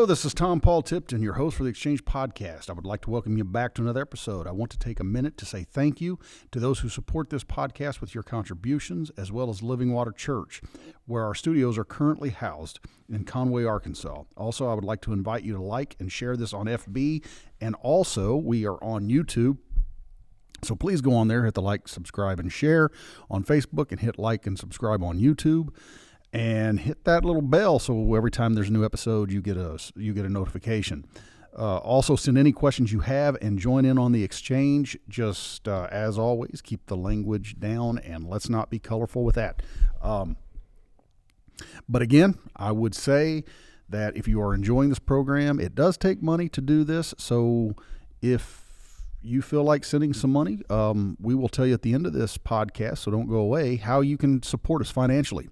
this is Tom Paul Tipton, your host for the Exchange Podcast. I would like to welcome you back to another episode. I want to take a minute to say thank you to those who support this podcast with your contributions, as well as Living Water Church, where our studios are currently housed in Conway, Arkansas. Also, I would like to invite you to like and share this on FB, and also we are on YouTube. So please go on there, hit the like, subscribe, and share on Facebook, and hit like and subscribe on YouTube. And hit that little bell so every time there's a new episode, you get a notification. Also, send any questions you have and join in on the exchange. Just as always, keep the language down and let's not be colorful with that. But again, I would say that if you are enjoying this program, it does take money to do this. So if you feel like sending some money, we will tell you at the end of this podcast, so don't go away, how you can support us financially.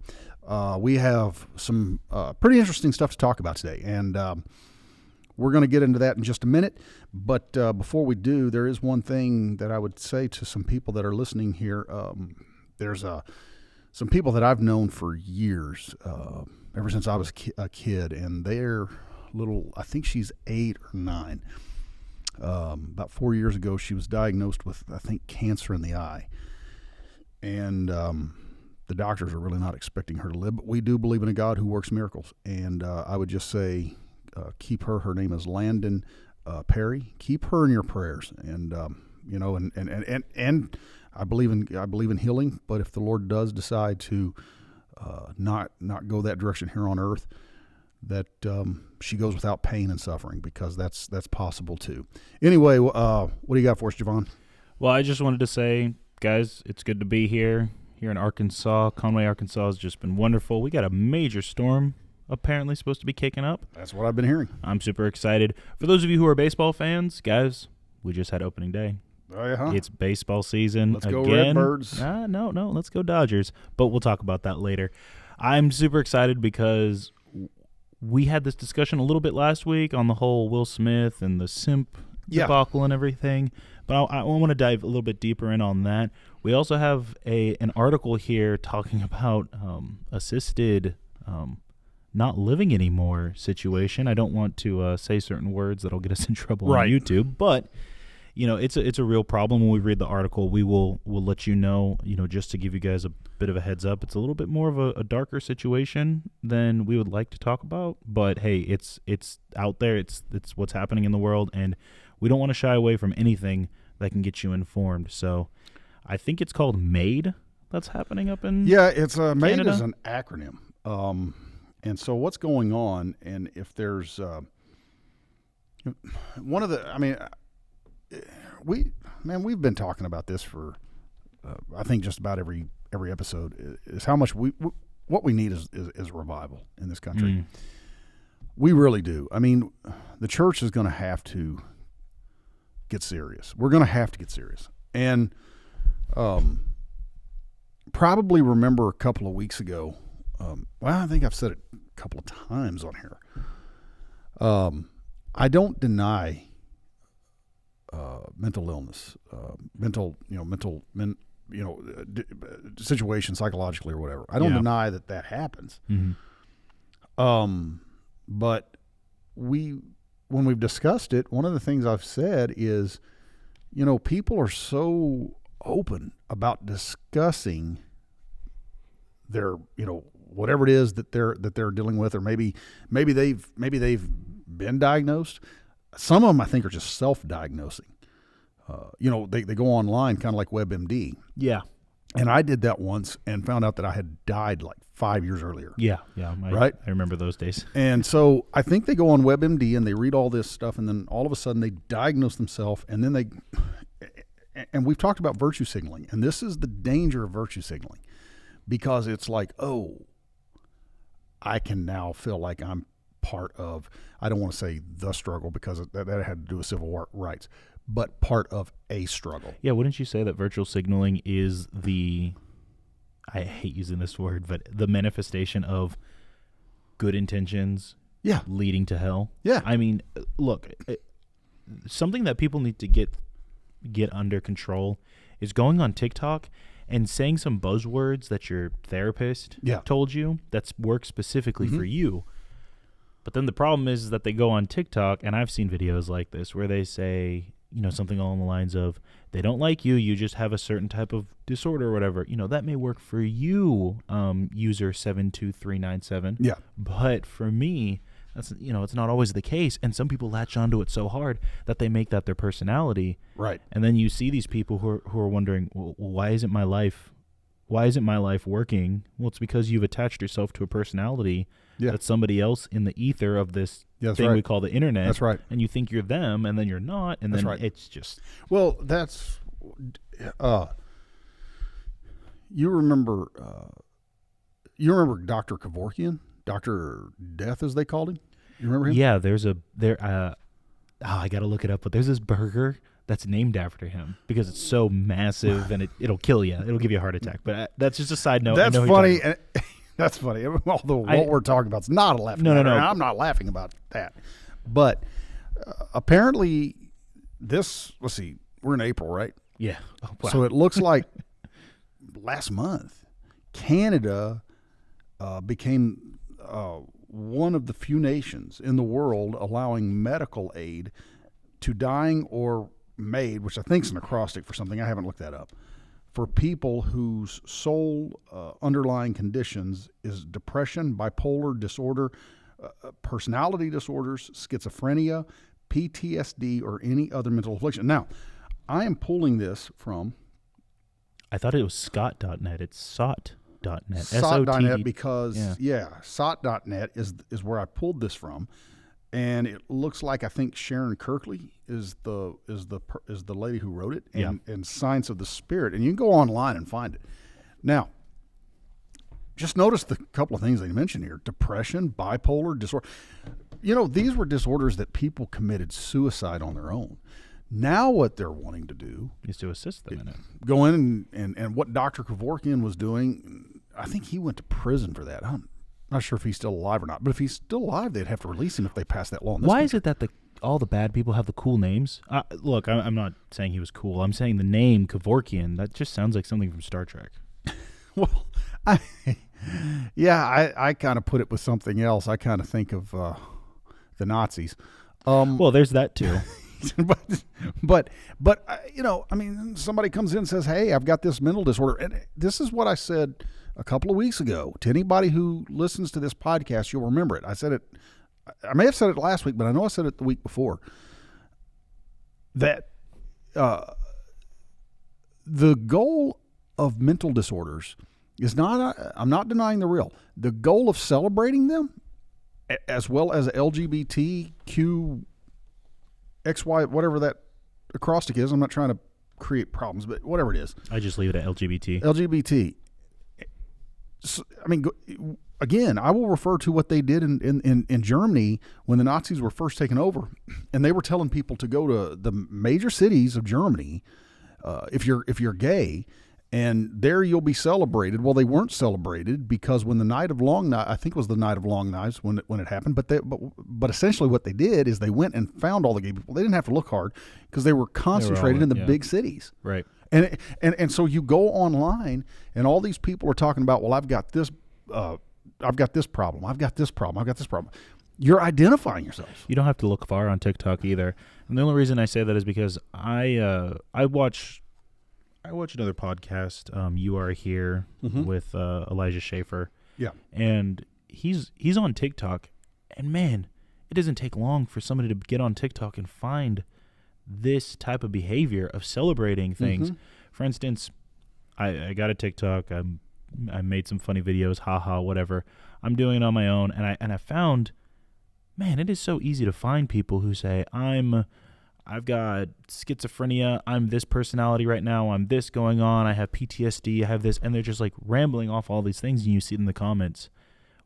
We have some pretty interesting stuff to talk about today, and we're going to get into that in just a minute. But before we do, there is one thing that I would say to some people that are listening here. There's some people that I've known for years, ever since I was a kid, and they're little, I think she's 8 or 9. About 4 years ago, she was diagnosed with, I think, cancer in the eye. And the doctors are really not expecting her to live, but we do believe in a God who works miracles. And I would just say, keep her. Her name is Landon Perry. Keep her in your prayers. And and I believe in healing. But if the Lord does decide to not go that direction here on earth, that she goes without pain and suffering, because that's possible too. Anyway, what do you got for us, JaVaughn? Well, I just wanted to say, guys, it's good to be here in Arkansas. Conway, Arkansas has just been wonderful. We got a major storm apparently supposed to be kicking up. That's what I've been hearing. I'm super excited. For those of you who are baseball fans, guys, we just had opening day. Oh, yeah, huh? It's baseball season. Let's go Redbirds. No, let's go Dodgers. But we'll talk about that later. I'm super excited because we had this discussion a little bit last week on the whole Will Smith and the simp debacle and everything. But I want to dive a little bit deeper in on that. We also have an article here talking about assisted not living anymore situation. I don't want to say certain words that'll get us in trouble on YouTube, but it's a real problem. When we read the article, we'll let you know. Just to give you guys a bit of a heads up, it's a little bit more of a darker situation than we would like to talk about. But hey, it's out there. It's what's happening in the world, and we don't want to shy away from anything that can get you informed. So I think it's called MAID that's happening up in it's Canada. MAID is an acronym. And so what's going on, and if there's one of the, we've been talking about this for I think just about every episode, is how much what we need is revival in this country. We really do. The church is going to have to get serious. We're going to have to get serious. And probably remember a couple of weeks ago, I think I've said it a couple of times on here. I don't deny mental illness, situation psychologically or whatever. I don't deny that happens. Mm-hmm. But when we've discussed it, one of the things I've said is, people are so open about discussing their, whatever it is that they're dealing with, or maybe they've been diagnosed. Some of them, I think, are just self-diagnosing. They go online, kind of like WebMD. Yeah. And I did that once and found out that I had died like 5 years earlier. Yeah. Right? I remember those days. And so I think they go on WebMD and they read all this stuff, and then all of a sudden they diagnose themselves, and then and we've talked about virtue signaling, and this is the danger of virtue signaling, because it's like, oh, I can now feel like I'm part of, I don't want to say the struggle, because that had to do with civil rights, but part of a struggle. Yeah, wouldn't you say that virtual signaling is I hate using this word, but the manifestation of good intentions leading to hell? Yeah. Look, something that people need to get under control is going on TikTok and saying some buzzwords that your therapist told you that work specifically for you. But then the problem is that they go on TikTok, and I've seen videos like this where they say, something along the lines of, they don't like you, you just have a certain type of disorder or whatever. That may work for you, user 72397. Yeah. But for me, that's it's not always the case, and some people latch onto it so hard that they make that their personality. Right. And then you see these people who are wondering, well, why isn't my life working? Well, it's because you've attached yourself to a personality that's somebody else in the ether of this thing we call the internet. That's right. And you think you're them, and then you're not, and then it's just... Well, that's... you remember Dr. Kevorkian? Dr. Death, as they called him? You remember him? Yeah, I got to look it up, but there's this burger that's named after him because it's so massive and it'll kill you. It'll give you a heart attack. But that's just a side note. That's funny. That's funny. Although what we're talking about is not a laughing matter. No. I'm not laughing about that. But apparently let's see, we're in April, right? Yeah. Oh, wow. So it looks like last month, Canada became one of the few nations in the world allowing medical aid to dying or MAID, which I think is an acrostic for something. I haven't looked that up. For people whose sole underlying conditions is depression, bipolar disorder, personality disorders, schizophrenia, PTSD, or any other mental affliction. Now, I am pulling this from... I thought it was Scott.net. It's SOT.net. SOT.net because, SOT.net is where I pulled this from. And it looks like, I think Sharon Kirkley is the lady who wrote it, and Science of the Spirit. And you can go online and find it. Now, just notice the couple of things they mentioned here: depression, bipolar disorder. These were disorders that people committed suicide on their own. Now what they're wanting to do is to assist them in it. Go in and what Dr. Kevorkian was doing, I think he went to prison for that. I'm not sure if he's still alive or not, but if he's still alive, they'd have to release him if they pass that law in this Why country. is it that all the bad people have the cool names? Look, I'm not saying he was cool. I'm saying the name Kevorkian, that just sounds like something from Star Trek. Well, I kind of put it with something else. I kind of think of the Nazis. Well, there's that too. but somebody comes in and says, hey, I've got this mental disorder. And this is what I said a couple of weeks ago. To anybody who listens to this podcast, you'll remember it. I said it, I may have said it last week, but I know I said it the week before, that the goal of mental disorders is not, I'm not denying the real. The goal of celebrating them, as well as LGBTQ, XY, whatever that acrostic is. I'm not trying to create problems, but whatever it is. I just leave it at LGBT. LGBT. So, again, I will refer to what they did in Germany when the Nazis were first taken over, and they were telling people to go to the major cities of Germany if you're gay, and there you'll be celebrated. Well, they weren't celebrated because when the Night of Long Knives, I think it was the Night of Long Knives when it happened, but essentially what they did is they went and found all the gay people. They didn't have to look hard because they were concentrated in the big cities. Right. And so you go online and all these people are talking about, well, I've got this problem. I've got this problem. You're identifying yourself. You don't have to look far on TikTok either. And the only reason I say that is because I watch another podcast, You Are Here, with Elijah Schaefer. Yeah. And he's on TikTok, and man, it doesn't take long for somebody to get on TikTok and find this type of behavior of celebrating things. For instance, I got a TikTok. I made some funny videos, haha, whatever. I'm doing it on my own, and I found, man, it is so easy to find people who say, I've got schizophrenia, I'm this personality right now, I'm this going on, I have PTSD, I have this, and they're just like rambling off all these things, and you see it in the comments,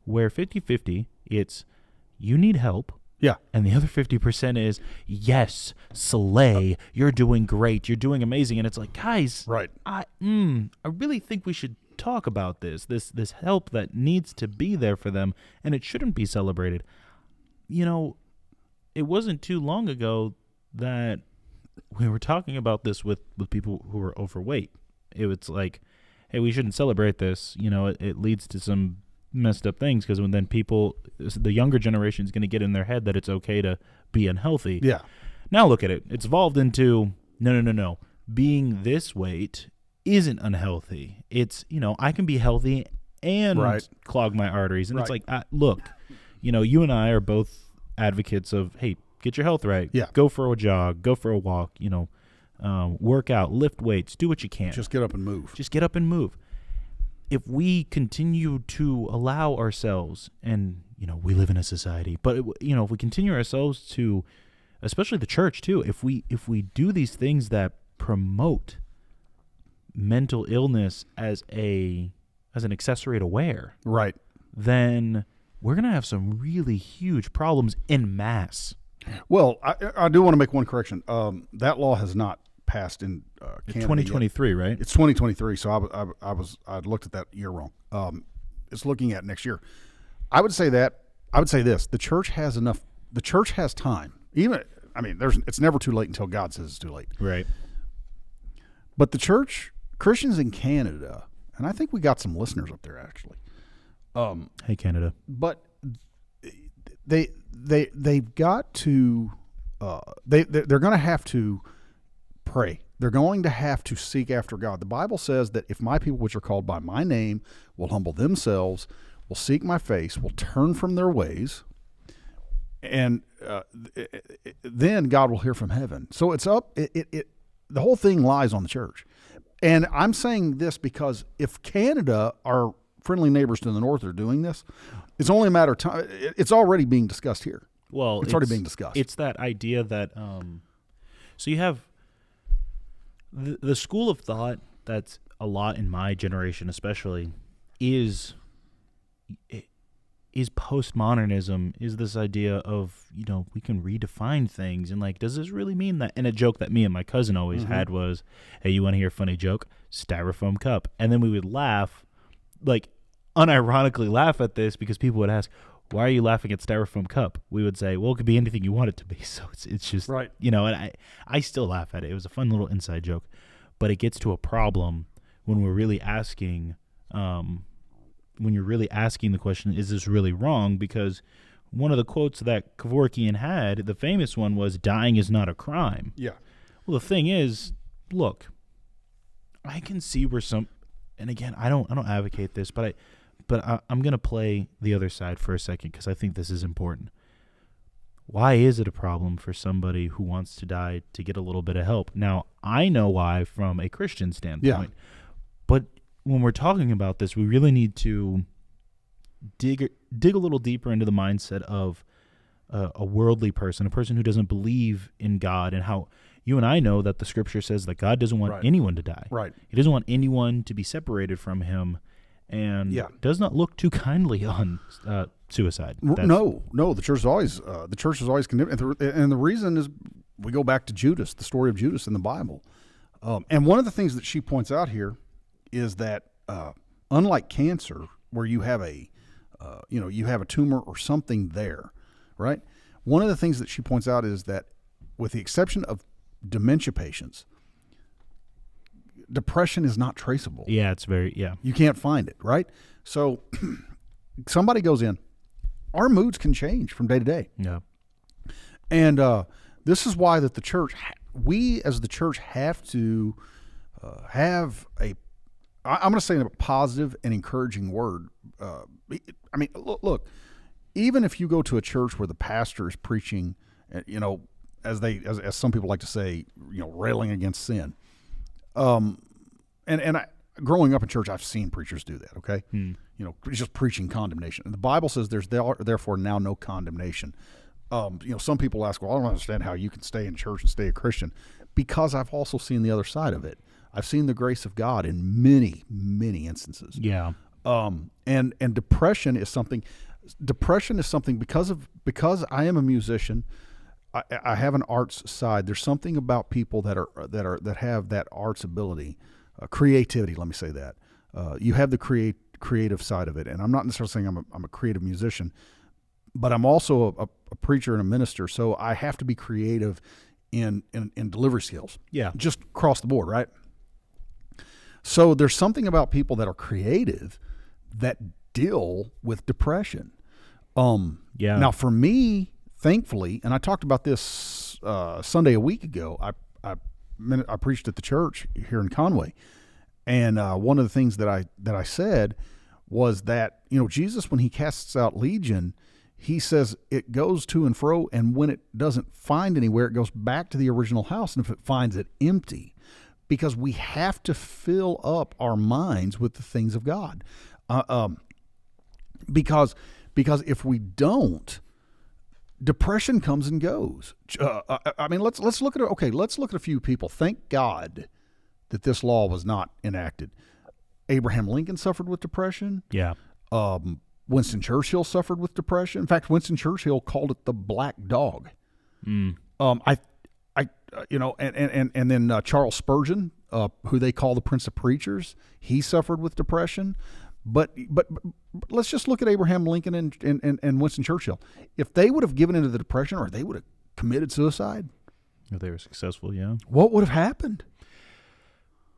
where 50-50, it's, you need help, yeah, and the other 50% is, yes, slay, you're doing great, you're doing amazing, and it's like, guys, right, I really think we should talk about this help that needs to be there for them, and it shouldn't be celebrated. It wasn't too long ago that we were talking about this with people who are overweight. It was like, hey, we shouldn't celebrate this. It leads to some messed up things, because when then people, the younger generation is going to get in their head that it's okay to be unhealthy. Yeah. Now look at it. It's evolved into, no. Being this weight isn't unhealthy. It's, I can be healthy and clog my arteries. And it's like, look, you and I are both advocates of, hey, get your health right. Yeah. Go for a jog. Go for a walk. Work out. Lift weights. Do what you can. Just get up and move. If we continue to allow ourselves, and, we live in a society, but, if we continue ourselves to, especially the church too, if we do these things that promote mental illness as an accessory to wear, right, then we're going to have some really huge problems en masse. Well, I do want to make one correction. That law has not passed in Canada 2023, yet. Right? It's 2023, so I looked at that year wrong. It's looking at next year. I would say this: the church has enough. The church has time. It's never too late until God says it's too late. Right. But the church, Christians in Canada, and I think we got some listeners up there actually. Hey, Canada. But they've got to they're going to have to pray. They're going to have to seek after God. The Bible says that if my people, which are called by my name, will humble themselves, will seek my face, will turn from their ways, and then God will hear from heaven. So it's up. The whole thing lies on the church. And I'm saying this because if Canada, our friendly neighbors to the north, are doing this, it's only a matter of time. It's already being discussed here. Well, it's already being discussed. It's that idea that so you have the school of thought that's a lot in my generation, especially, is postmodernism, is this idea of, we can redefine things, and like, does this really mean that? And a joke that me and my cousin always had was, hey, you want to hear a funny joke? Styrofoam cup. And then we would laugh, like unironically laugh at this, because people would ask, why are you laughing at styrofoam cup? We would say, well, it could be anything you want it to be. So it's just, right. And I still laugh at it. It was a fun little inside joke, but it gets to a problem when we're really asking, when you're really asking the question, is this really wrong? Because one of the quotes that Kevorkian had, the famous one, was, dying is not a crime. Yeah. Well, the thing is, look, I can see where and again, I don't advocate this, but I'm going to play the other side for a second, because I think this is important. Why is it a problem for somebody who wants to die to get a little bit of help? Now, I know why from a Christian standpoint, but when we're talking about this, we really need to dig a little deeper into the mindset of a worldly person, a person who doesn't believe in God, and how you and I know that the scripture says that God doesn't want anyone to die. Right. He doesn't want anyone to be separated from him, and does not look too kindly on suicide. No. The church is always condemned, and the reason is we go back to Judas, the story of Judas in the Bible, and one of the things that she points out here is that unlike cancer, where you have a tumor or something there, right? One of the things that she points out is that, with the exception of dementia patients, depression is not traceable. Yeah, it's you can't find it, right? So somebody goes in, our moods can change from day to day. Yeah. And this is why that the church, we as the church have to have I'm going to say a positive and encouraging word. Look, even if you go to a church where the pastor is preaching, as some people like to say, railing against sin. Growing up in church, I've seen preachers do that. Okay. Just preaching condemnation. And the Bible says there's therefore now no condemnation. Some people ask, well, I don't understand how you can stay in church and stay a Christian, because I've also seen the other side of it. I've seen the grace of God in many, many instances. Yeah. And depression is something because I am a musician. I have an arts side. There's something about people that have that arts ability, creativity. Let me say that. You have the creative side of it, and I'm not necessarily saying I'm a creative musician, but I'm also a preacher and a minister. So I have to be creative in delivery skills. Yeah. Just across the board, right? So there's something about people that are creative that deal with depression. Yeah. Now, for me, thankfully, and I talked about this Sunday a week ago. I preached at the church here in Conway, and one of the things that I said was that, Jesus, when he casts out legion, he says it goes to and fro, and when it doesn't find anywhere, it goes back to the original house, and if it finds it empty, because we have to fill up our minds with the things of God, because if we don't, depression comes and goes. Let's look at let's look at a few people. Thank God that this law was not enacted. Abraham Lincoln suffered with depression. Yeah. Winston Churchill suffered with depression. In fact, Winston Churchill called it the black dog. And then Charles Spurgeon, who they call the Prince of Preachers, he suffered with depression. But let's just look at Abraham Lincoln and Winston Churchill. If they would have given into the depression, or they would have committed suicide, If they were successful, yeah. what would have happened?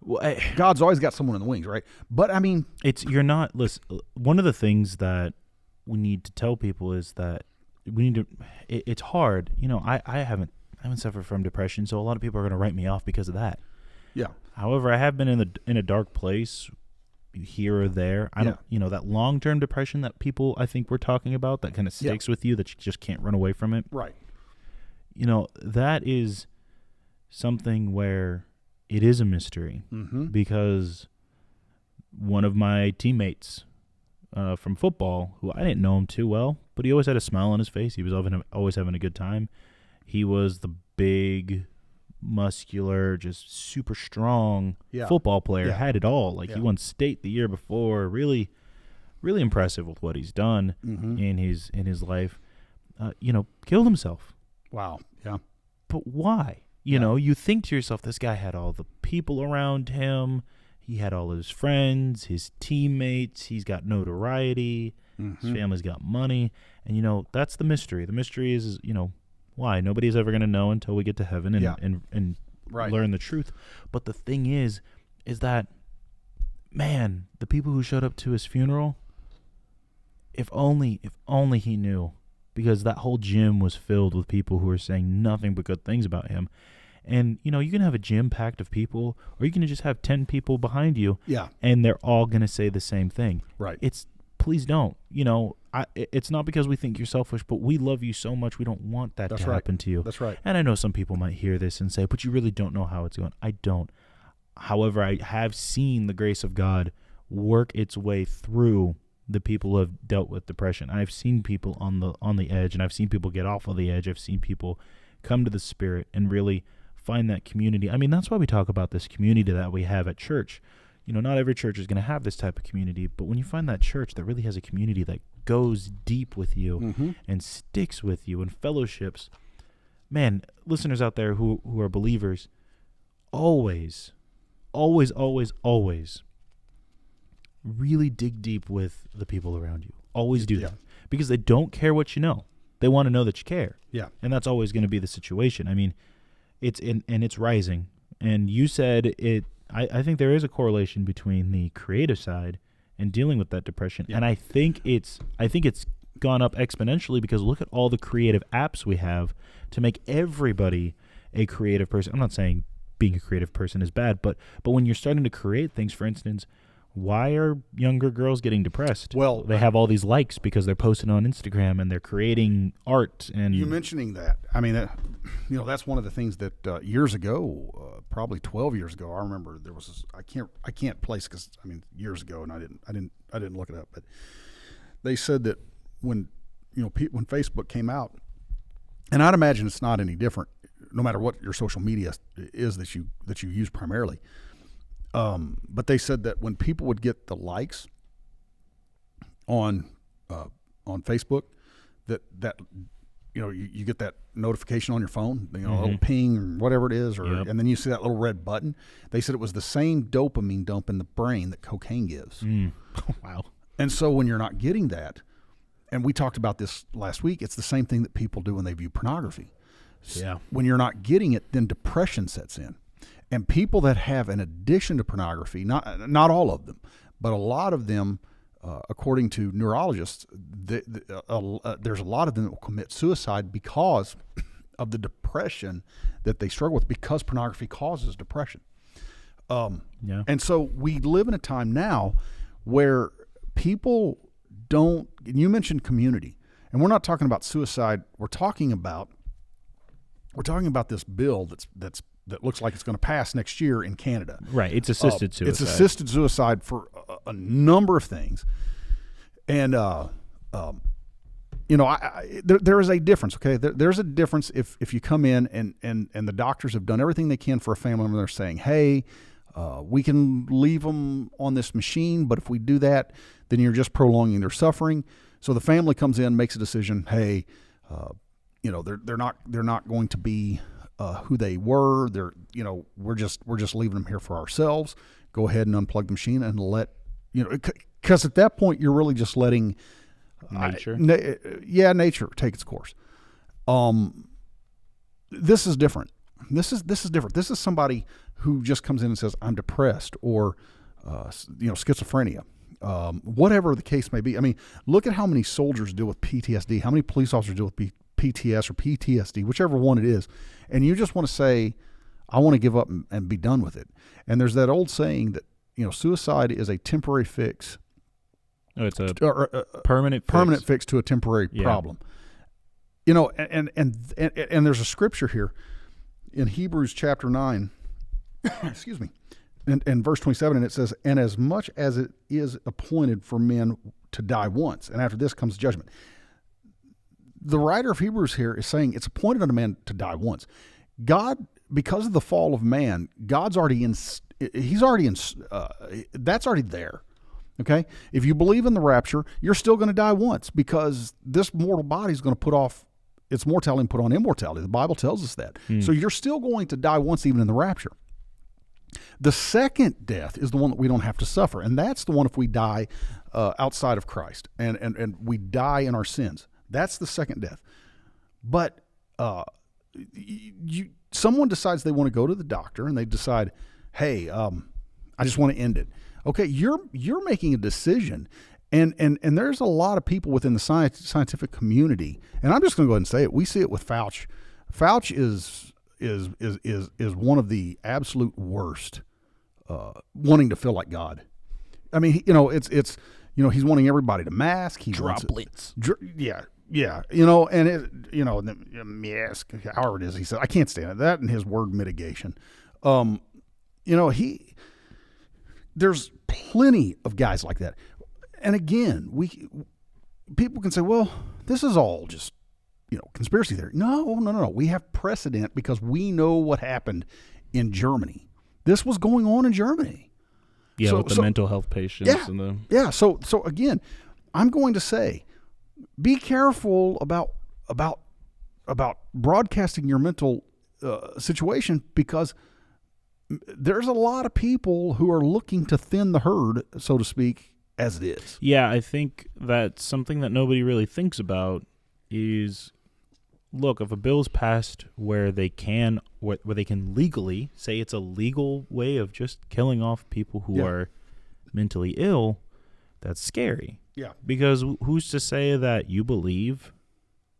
Well, God's always got someone in the wings, right? But I mean, listen, one of the things that we need to tell people is that we need to, it's hard. I haven't suffered from depression, so a lot of people are going to write me off because of that. Yeah. However, I have been in a dark place here or there. I don't, that long-term depression that people, I think, we're talking about, that kind of sticks with you, that you just can't run away from it. Right. That is something where it is a mystery, because one of my teammates from football, who I didn't know him too well, but he always had a smile on his face. He was always having a good time. He was the big, muscular, just super strong football player. Had it all. He won state the year before. Really, really impressive with what he's done in his life. Killed himself. Wow. Yeah. But why? You think to yourself, this guy had all the people around him. He had all his friends, his teammates. He's got notoriety. His family's got money. And, that's the mystery. The mystery is why? Nobody's ever going to know until we get to heaven and learn the truth. But the thing is that, man, the people who showed up to his funeral, if only he knew. Because that whole gym was filled with people who were saying nothing but good things about him. And, you can have a gym packed of people, or you can just have 10 people behind you. Yeah. And they're all going to say the same thing. Right. Please don't. It's not because we think you're selfish, but we love you so much we don't want that to happen to you. That's right. And I know some people might hear this and say, but you really don't know how it's going. I don't. However, I have seen the grace of God work its way through the people who have dealt with depression. I've seen people on the edge, and I've seen people get off of the edge. I've seen people come to the Spirit and really find that community. I mean, that's why we talk about this community that we have at church. Not every church is going to have this type of community, but when you find that church that really has a community that goes deep with you and sticks with you and fellowships, man, listeners out there who are believers, always really dig deep with the people around you. Always do that. Because they don't care what you know. They want to know that you care. Yeah. And that's always going to be the situation. I mean, it's rising. And you said it. I think there is a correlation between the creative side and dealing with that depression. Yeah. And I think it's gone up exponentially because look at all the creative apps we have to make everybody a creative person. I'm not saying being a creative person is bad, but when you're starting to create things, for instance, why are younger girls getting depressed? Well, they have all these likes because they're posting on Instagram and they're creating art. And you mentioning that, I mean, that's one of the things that years ago, probably 12 years ago, I remember there was this, I can't place because years ago, and I didn't look it up, but they said that when when Facebook came out, and I'd imagine it's not any different, no matter what your social media is that you use primarily. But they said that when people would get the likes on Facebook, that you get that notification on your phone, a little ping or whatever it is, and then you see that little red button. They said it was the same dopamine dump in the brain that cocaine gives. Wow. And so when you're not getting that, and we talked about this last week, it's the same thing that people do when they view pornography. Yeah. When you're not getting it, then depression sets in. And people that have an addiction to pornography, not all of them, but a lot of them according to neurologists, there's a lot of them that will commit suicide because of the depression that they struggle with, because pornography causes depression. And so we live in a time now where people don't, and you mentioned community, and we're not talking about suicide. We're talking about this bill that looks like it's going to pass next year in Canada. Right. It's assisted suicide. It's assisted suicide for a number of things. And, there is a difference. Okay. There's a difference if you come in and the doctors have done everything they can for a family member. They're saying, hey, we can leave them on this machine, but if we do that, then you're just prolonging their suffering. So the family comes in, makes a decision. Hey, they're not going to be who they were. We're just leaving them here for ourselves. Go ahead and unplug the machine and let, because at that point you're really just letting nature take its course. This is different. This is different. This is somebody who just comes in and says, I'm depressed, or schizophrenia. Whatever the case may be. I mean, look at how many soldiers deal with PTSD, how many police officers deal with PTS or PTSD, whichever one it is. And you just want to say, I want to give up and be done with it. And there's that old saying that, suicide is a temporary fix. Oh, it's a permanent fix to a temporary problem. And there's a scripture here in Hebrews chapter 9, excuse me, and verse 27, and it says, and as much as it is appointed for men to die once, and after this comes judgment. The writer of Hebrews here is saying it's appointed unto man to die once. God, because of the fall of man, God's already that's already there. Okay? If you believe in the rapture, you're still going to die once, because this mortal body is going to put off its mortality and put on immortality. The Bible tells us that. So you're still going to die once, even in the rapture. The second death is the one that we don't have to suffer, and that's the one if we die outside of Christ and we die in our sins. That's the second death. But someone decides they want to go to the doctor, and they decide, hey, I just want to end it. Okay, you're making a decision, and there's a lot of people within the scientific community, and I'm just going to go ahead and say it. We see it with Fauci. Fauci is one of the absolute worst, wanting to feel like God. I mean, it's he's wanting everybody to mask. He droplets. Yeah, and the mask, however it is, he said, I can't stand it. That and his word mitigation. There's plenty of guys like that. And again, people can say, well, this is all just, conspiracy theory. No. We have precedent because we know what happened in Germany. This was going on in Germany. Yeah, with the mental health patients. Yeah. So again, I'm going to say, be careful about broadcasting your mental situation, because there's a lot of people who are looking to thin the herd, so to speak, as it is. Yeah, I think that something that nobody really thinks about is, look, if a bill's passed where they can legally say it's a legal way of just killing off people who are mentally ill, that's scary. Yeah. Because who's to say that you believe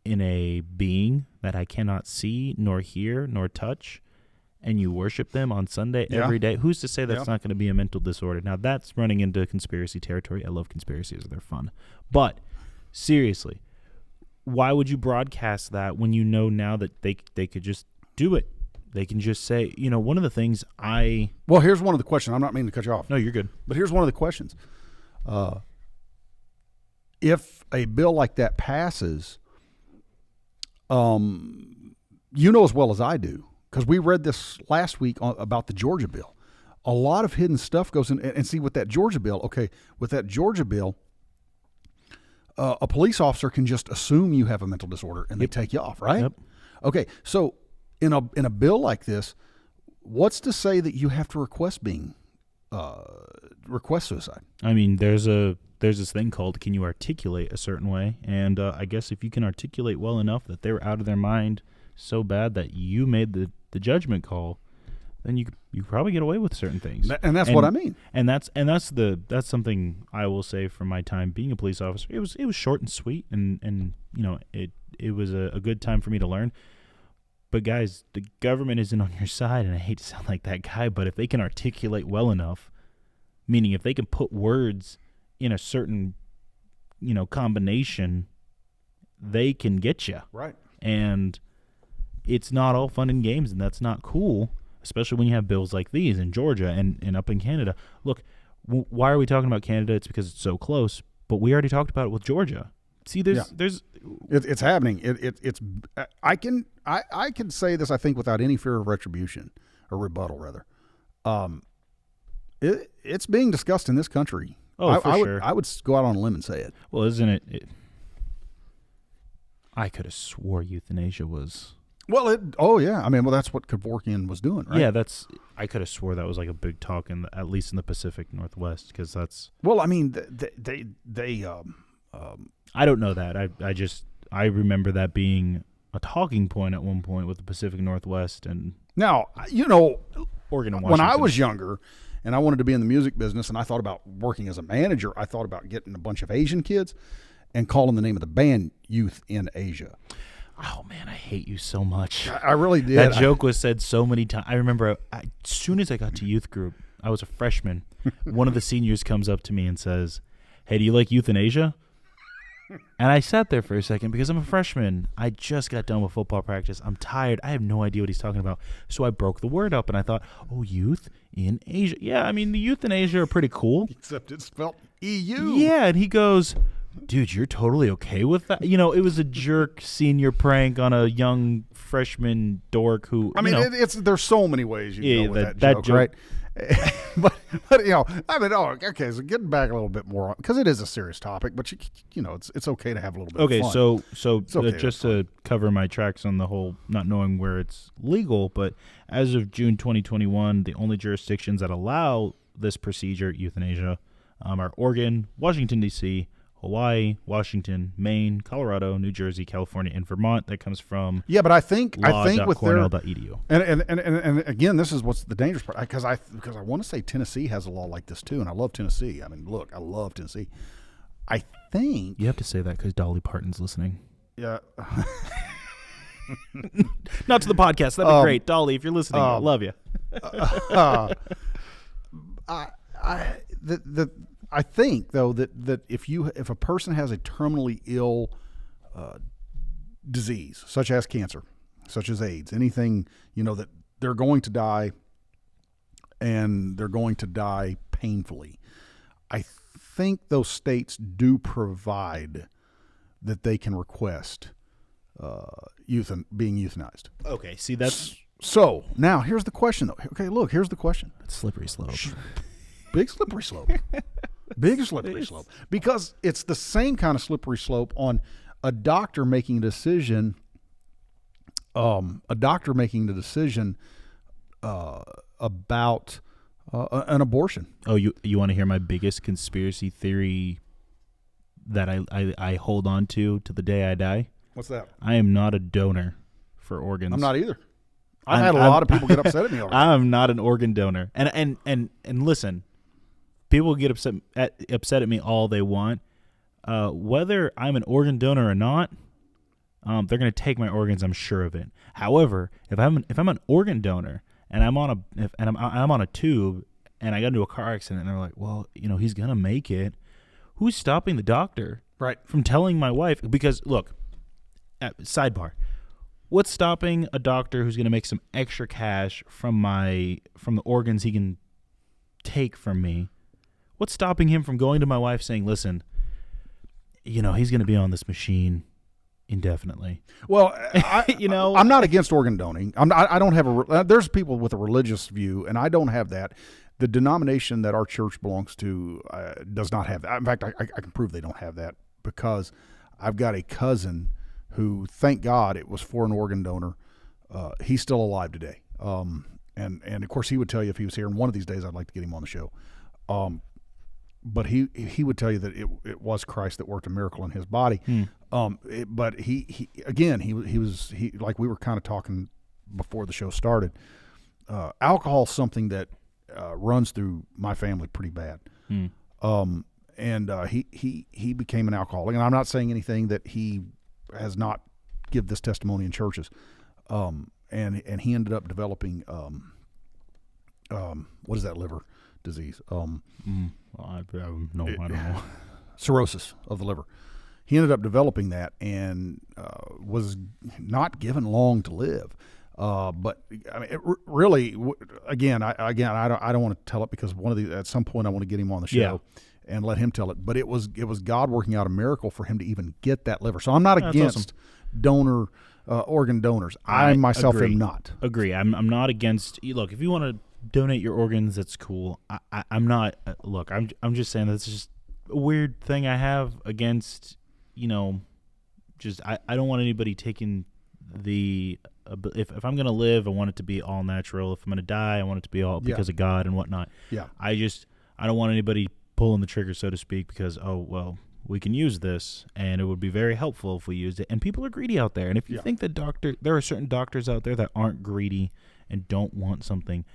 in a being that I cannot see, nor hear, nor touch, and you worship them on Sunday every day? Who's to say that's not going to be a mental disorder? Now, that's running into conspiracy territory. I love conspiracies. They're fun. But seriously, why would you broadcast that when you know now that they could just do it? They can just say, one of the things Well, here's one of the questions. I'm not meaning to cut you off. No, you're good. But here's one of the questions. If a bill like that passes, as well as I do, because we read this last week about the Georgia bill. A lot of hidden stuff goes in. And see, with that Georgia bill, a police officer can just assume you have a mental disorder and they take you off, right? Yep. Okay, so in a bill like this, what's to say that you have to request suicide? I mean, there's this thing called, can you articulate a certain way? And I guess if you can articulate well enough that they were out of their mind so bad that you made the judgment call, then you probably get away with certain things. And that's what I mean. And that's something I will say from my time being a police officer. It was short and sweet, and it was a good time for me to learn. But guys, the government isn't on your side, and I hate to sound like that guy, but if they can articulate well enough, meaning if they can put words in a certain combination, they can get you. Right. And it's not all fun and games, and that's not cool, especially when you have bills like these in Georgia and up in Canada. Look, why are we talking about Canada? It's because it's so close, but we already talked about it with Georgia. See, it's happening. It's I can say this, I think, without any fear of retribution or rebuttal, rather. It's being discussed in this country. Oh, for sure. I would go out on a limb and say it. Well, isn't it? I could have swore euthanasia was. Well, I mean, that's what Kevorkian was doing, right? Yeah, I could have swore that was like a big talk at least in the Pacific Northwest, because that's. Well, I mean, they I don't know that. I remember that being a talking point at one point with the Pacific Northwest and. Now, Oregon and Washington. When I was younger, and I wanted to be in the music business, and I thought about working as a manager, I thought about getting a bunch of Asian kids and calling the name of the band Youth in Asia. Oh, man, I hate you so much. I really did. That joke was said so many times. I remember as soon as I got to youth group, I was a freshman. One of the seniors comes up to me and says, "Hey, do you like euthanasia?" And I sat there for a second because I'm a freshman. I just got done with football practice. I'm tired. I have no idea what he's talking about. So I broke the word up, and I thought, youth in Asia. Yeah, I mean, the youth in Asia are pretty cool. Except it's spelled EU. Yeah, and he goes, "Dude, you're totally okay with that?" It was a jerk senior prank on a young freshman dork who. I mean, there's so many ways you can go with that joke, right? but I mean, okay. So getting back a little bit more, because it is a serious topic, but it's okay to have a little bit. Okay, of fun. so just to cover my tracks on the whole not knowing where it's legal, but as of June 2021, the only jurisdictions that allow this procedure, euthanasia, are Oregon, Washington D.C., Hawaii, Washington, Maine, Colorado, New Jersey, California, and Vermont. That comes from but I think with Cornell.edu. And again, this is what's the dangerous part, because I want to say Tennessee has a law like this too, and I love Tennessee. I mean, look, I love Tennessee. I think you have to say that because Dolly Parton's listening. Yeah. Not to the podcast. That'd be great, Dolly. If you're listening, I love you. I think, though, that if a person has a terminally ill disease, such as cancer, such as AIDS, anything, that they're going to die, and they're going to die painfully, I think those states do provide that they can request being euthanized. Okay, see, that's... So, now, here's the question, though. Okay, look, here's the question. It's slippery slope. Big slippery slope. Big slippery slope. Because it's the same kind of slippery slope on a doctor making a decision. About an abortion. Oh, you want to hear my biggest conspiracy theory that I hold on to the day I die? What's that? I am not a donor for organs. I'm not either. I've had a lot of people get upset at me already. I'm not an organ donor. And listen, people get upset at me all they want. Whether I'm an organ donor or not, they're going to take my organs. I'm sure of it. However, if I'm an organ donor and I'm on a tube and I got into a car accident and they're like, well, he's going to make it. Who's stopping the doctor from telling my wife? Because look, sidebar. What's stopping a doctor who's going to make some extra cash from the organs he can take from me? What's stopping him from going to my wife saying, listen, he's going to be on this machine indefinitely? Well, I'm not against organ donating. I don't have there's people with a religious view, and I don't have that. The denomination that our church belongs to does not have that. In fact, I can prove they don't have that, because I've got a cousin who, thank God, it was for an organ donor. He's still alive today. And of course, he would tell you if he was here, and one of these days I'd like to get him on the show. But he would tell you that it was Christ that worked a miracle in his body. But he like we were kind of talking before the show started. alcohol is something that runs through my family pretty bad. And he became an alcoholic. And I'm not saying anything that he has not give this testimony in churches. And he ended up developing what is that liver disease? I don't know. Cirrhosis of the liver. He ended up developing that and was not given long to live. But I mean, really, again, I don't want to tell it because at some point I want to get him on the show and let him tell it. But it was God working out a miracle for him to even get that liver. So I'm not against organ donors. I myself am not. Agree. I'm not against. Look, if you want to donate your organs, that's cool. I'm not. Look, I'm just saying that's just a weird thing I have against. Just I don't want anybody taking the. If I'm gonna live, I want it to be all natural. If I'm gonna die, I want it to be all because of God and whatnot. Yeah. I don't want anybody pulling the trigger, so to speak, because we can use this, and it would be very helpful if we used it. And people are greedy out there. And if you think that there are certain doctors out there that aren't greedy and don't want something,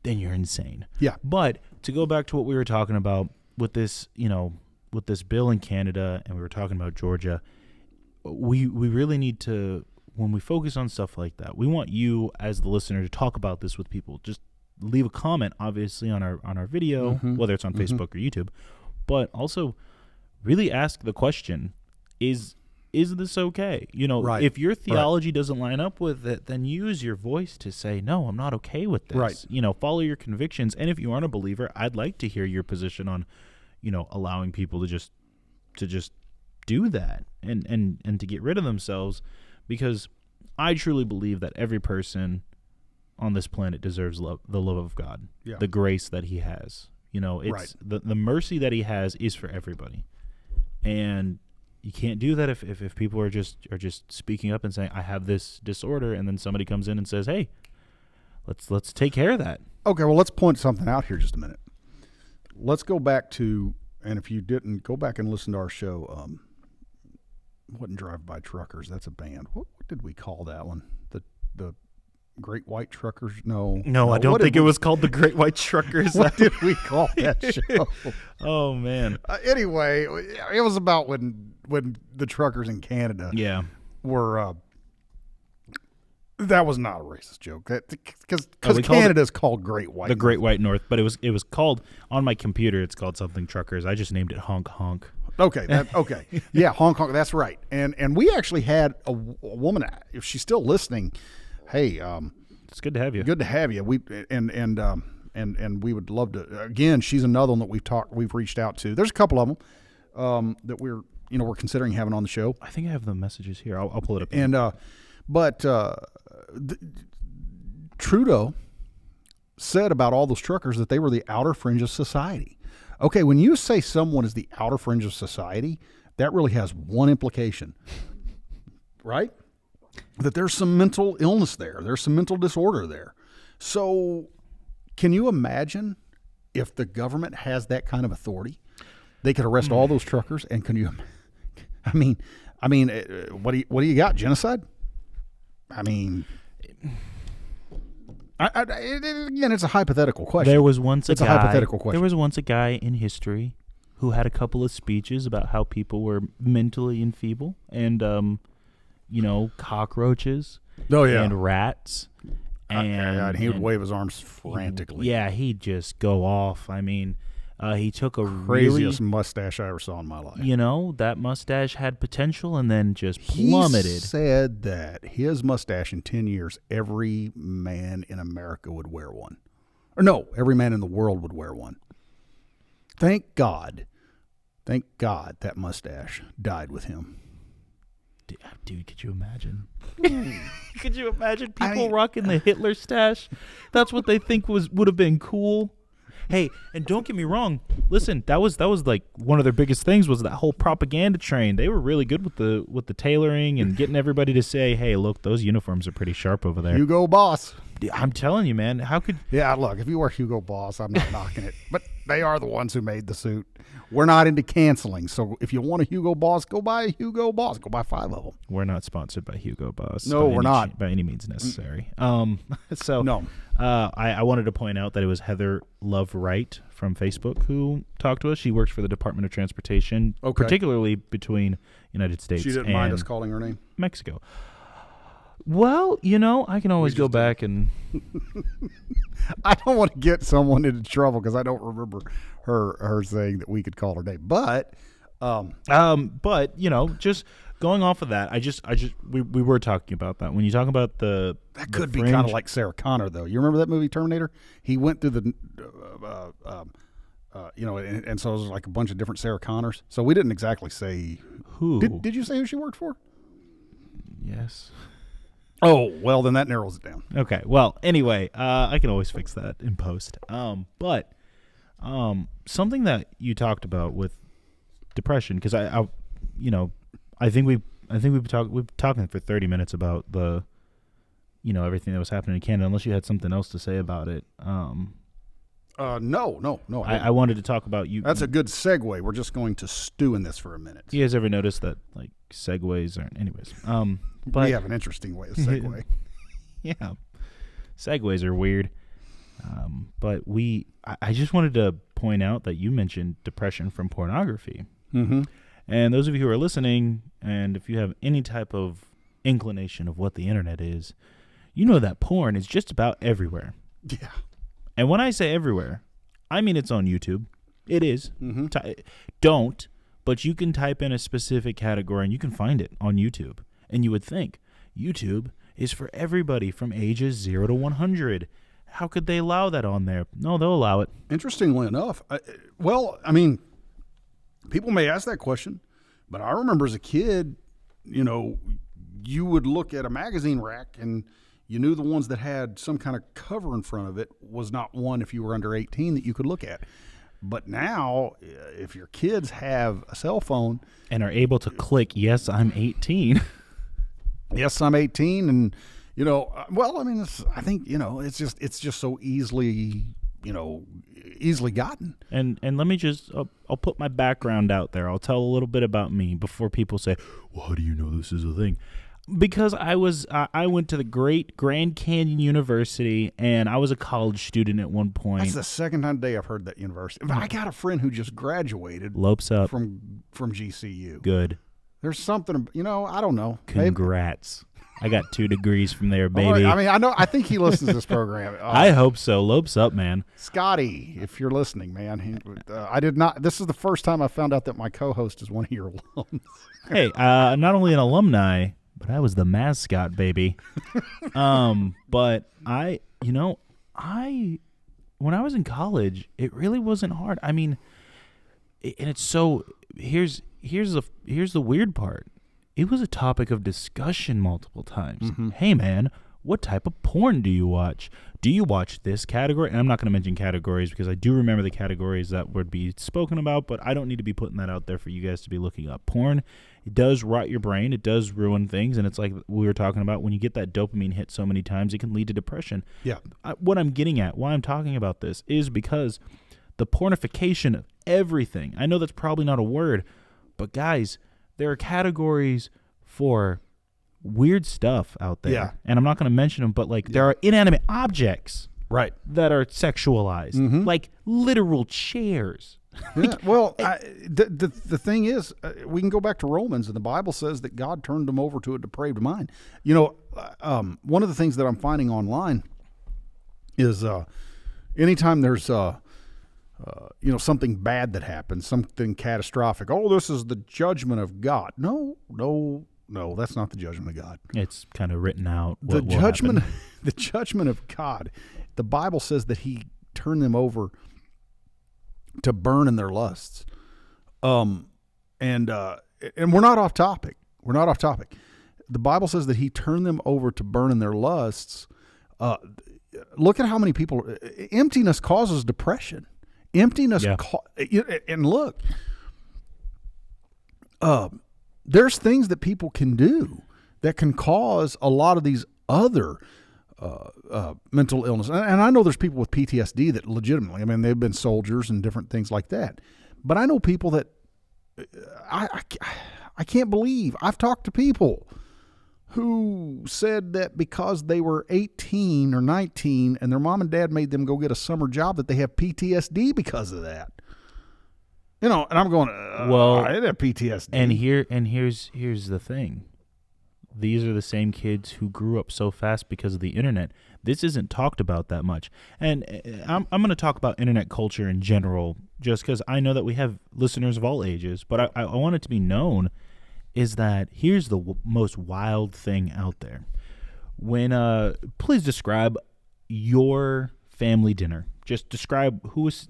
then you're insane. Yeah. But to go back to what we were talking about with this, with this bill in Canada, and we were talking about Georgia, we really need to, when we focus on stuff like that, we want you as the listener to talk about this with people. Just leave a comment, obviously, on our video, whether it's on Facebook or YouTube, but also really ask the question, is this okay? If your theology doesn't line up with it, then use your voice to say, no, I'm not okay with this. Right. Follow your convictions. And if you aren't a believer, I'd like to hear your position on, allowing people to just do that and to get rid of themselves, because I truly believe that every person on this planet deserves the love of God, the grace that he has. It's the mercy that he has is for everybody. And you can't do that if people are just speaking up and saying, I have this disorder, and then somebody comes in and says, hey, let's take care of that. Okay, well, let's point something out here just a minute. Let's go back to, and if you didn't, go back and listen to our show, wasn't Drive-By Truckers, that's a band. What did we call that one? The Great White Truckers? No, I don't think it was called the Great White Truckers. What did we call that show? Oh, man. Anyway, it was about when the truckers in Canada were that was not a racist joke. Because Canada's called Great White. The Great White North, but it was called, on my computer, it's called something Truckers. I just named it Honk Honk. Okay, okay. Yeah, Hong Kong, that's right. And we actually had a woman, if she's still listening, hey, it's good to have you. Good to have you. We and we would love to. Again, she's another one that we've reached out to. There's a couple of them that we're considering having on the show. I think I have the messages here. I'll pull it up. And Trudeau said about all those truckers that they were the outer fringe of society. Okay, when you say someone is the outer fringe of society, that really has one implication, right? That there's some mental illness there. There's some mental disorder there. So can you imagine if the government has that kind of authority? They could arrest all those truckers, and can you? I mean, what do you got? Genocide? I mean, again, it's a hypothetical question. There was once a hypothetical question. There was once a guy in history who had a couple of speeches about how people were mentally enfeebled, and cockroaches, and rats, and he would wave his arms frantically. He'd just go off. I mean, he took a craziest mustache I ever saw in my life. That mustache had potential, and then just plummeted. He said that his mustache in 10 years, every man in America would wear one. Or no, every man in the world would wear one. Thank God that mustache died with him. Dude, could you imagine? Could you imagine people rocking the Hitler stash? That's what they think would have been cool. Hey, and don't get me wrong. Listen, that was like one of their biggest things was that whole propaganda train. They were really good with the tailoring and getting everybody to say, "Hey, look, those uniforms are pretty sharp over there." You go, boss. I'm telling you, man. How could? Yeah, look, if you were Hugo Boss, I'm not knocking it, but they are the ones who made the suit. We're not into canceling, so if you want a Hugo Boss, go buy a Hugo Boss. Go buy 5 of them. We're not sponsored by Hugo Boss. No, we're not by any means necessary. So no. I wanted to point out that it was Heather Love Wright from Facebook who talked to us. She works for the Department of Transportation, particularly between United States She didn't and mind us calling her name? Mexico. Well, I can always go back and... I don't want to get someone into trouble because I don't remember her saying that we could call her name. But, just going off of that, we were talking about that. When you talk about that could be kind of like Sarah Connor, though. You remember that movie Terminator? He went through the, and so it was like a bunch of different Sarah Connors. So we didn't exactly say who. Did you say who she worked for? Yes. Oh, well, then that narrows it down. Okay. Well, anyway, I can always fix that in post. But something that you talked about with depression, because I think we've been talking for 30 minutes about the, everything that was happening in Canada. Unless you had something else to say about it. No. I wanted to talk about you. That's a good segue. We're just going to stew in this for a minute. You guys ever notice that like segues aren't? Anyways, but we have an interesting way of segue. Yeah, segues are weird. But I just wanted to point out that you mentioned depression from pornography. Mm-hmm. And those of you who are listening, and if you have any type of inclination of what the internet is, you know that porn is just about everywhere. Yeah. And when I say everywhere, I mean it's on YouTube. It is. Mm-hmm. But you can type in a specific category and you can find it on YouTube. And you would think YouTube is for everybody from ages 0 to 100. How could they allow that on there? No, they'll allow it. Interestingly enough, people may ask that question, but I remember as a kid, you would look at a magazine rack and you knew the ones that had some kind of cover in front of it was not one, if you were under 18, that you could look at. But now, if your kids have a cell phone and are able to click, yes, I'm 18. Yes, I'm 18, and I think it's just so easily gotten. And let me just I'll put my background out there. I'll tell a little bit about me before people say, "Well, how do you know this is a thing?" Because I went to the great Grand Canyon University, and I was a college student at one point. That's the second time today I've heard that university. I got a friend who just graduated. Lopes up from GCU. Good. There's something, I don't know. Congrats. I got 2 degrees from there, baby. I think he listens to this program. I hope so. Lopes up, man. Scotty, if you're listening, man. I did not. This is the first time I found out that my co-host is one of your alums. Hey, not only an alumni, but I was the mascot, baby. But when I was in college, it really wasn't hard. I mean, and it's so, here's the weird part. It was a topic of discussion multiple times. Mm-hmm. Hey, man, what type of porn do you watch? Do you watch this category? And I'm not going to mention categories because I do remember the categories that would be spoken about, but I don't need to be putting that out there for you guys to be looking up. Porn, it does rot your brain. It does ruin things. And it's like we were talking about, when you get that dopamine hit so many times, it can lead to depression. Yeah. What I'm getting at, why I'm talking about this, is because the pornification of everything. I know that's probably not a word, but guys, there are categories for weird stuff out there. Yeah. And I'm not going to mention them, but there are inanimate objects right that are sexualized, like literal chairs. Yeah. Well, the thing is, we can go back to Romans, and the Bible says that God turned them over to a depraved mind. One of the things that I'm finding online is anytime there's something bad that happens, something catastrophic. Oh, this is the judgment of God. No, that's not the judgment of God. It's kind of written out. The judgment of God. The Bible says that He turned them over to burn in their lusts. And we're not off topic. The Bible says that He turned them over to burn in their lusts. Look at how many people. Emptiness causes depression. Emptiness, yeah. And look, there's things that people can do that can cause a lot of these other mental illness. And I know there's people with PTSD that legitimately, I mean, they've been soldiers and different things like that. But I know people that I can't believe. I've talked to people who said that because they were 18 or 19 and their mom and dad made them go get a summer job, that they have PTSD because of that. You know, and I'm going, well, I didn't have PTSD. And here's the thing. These are the same kids who grew up so fast because of the internet. This isn't talked about that much. And I'm going to talk about internet culture in general, just because I know that we have listeners of all ages, but I want it to be known is that here's the most wild thing out there. Please describe your family dinner. Just describe who was,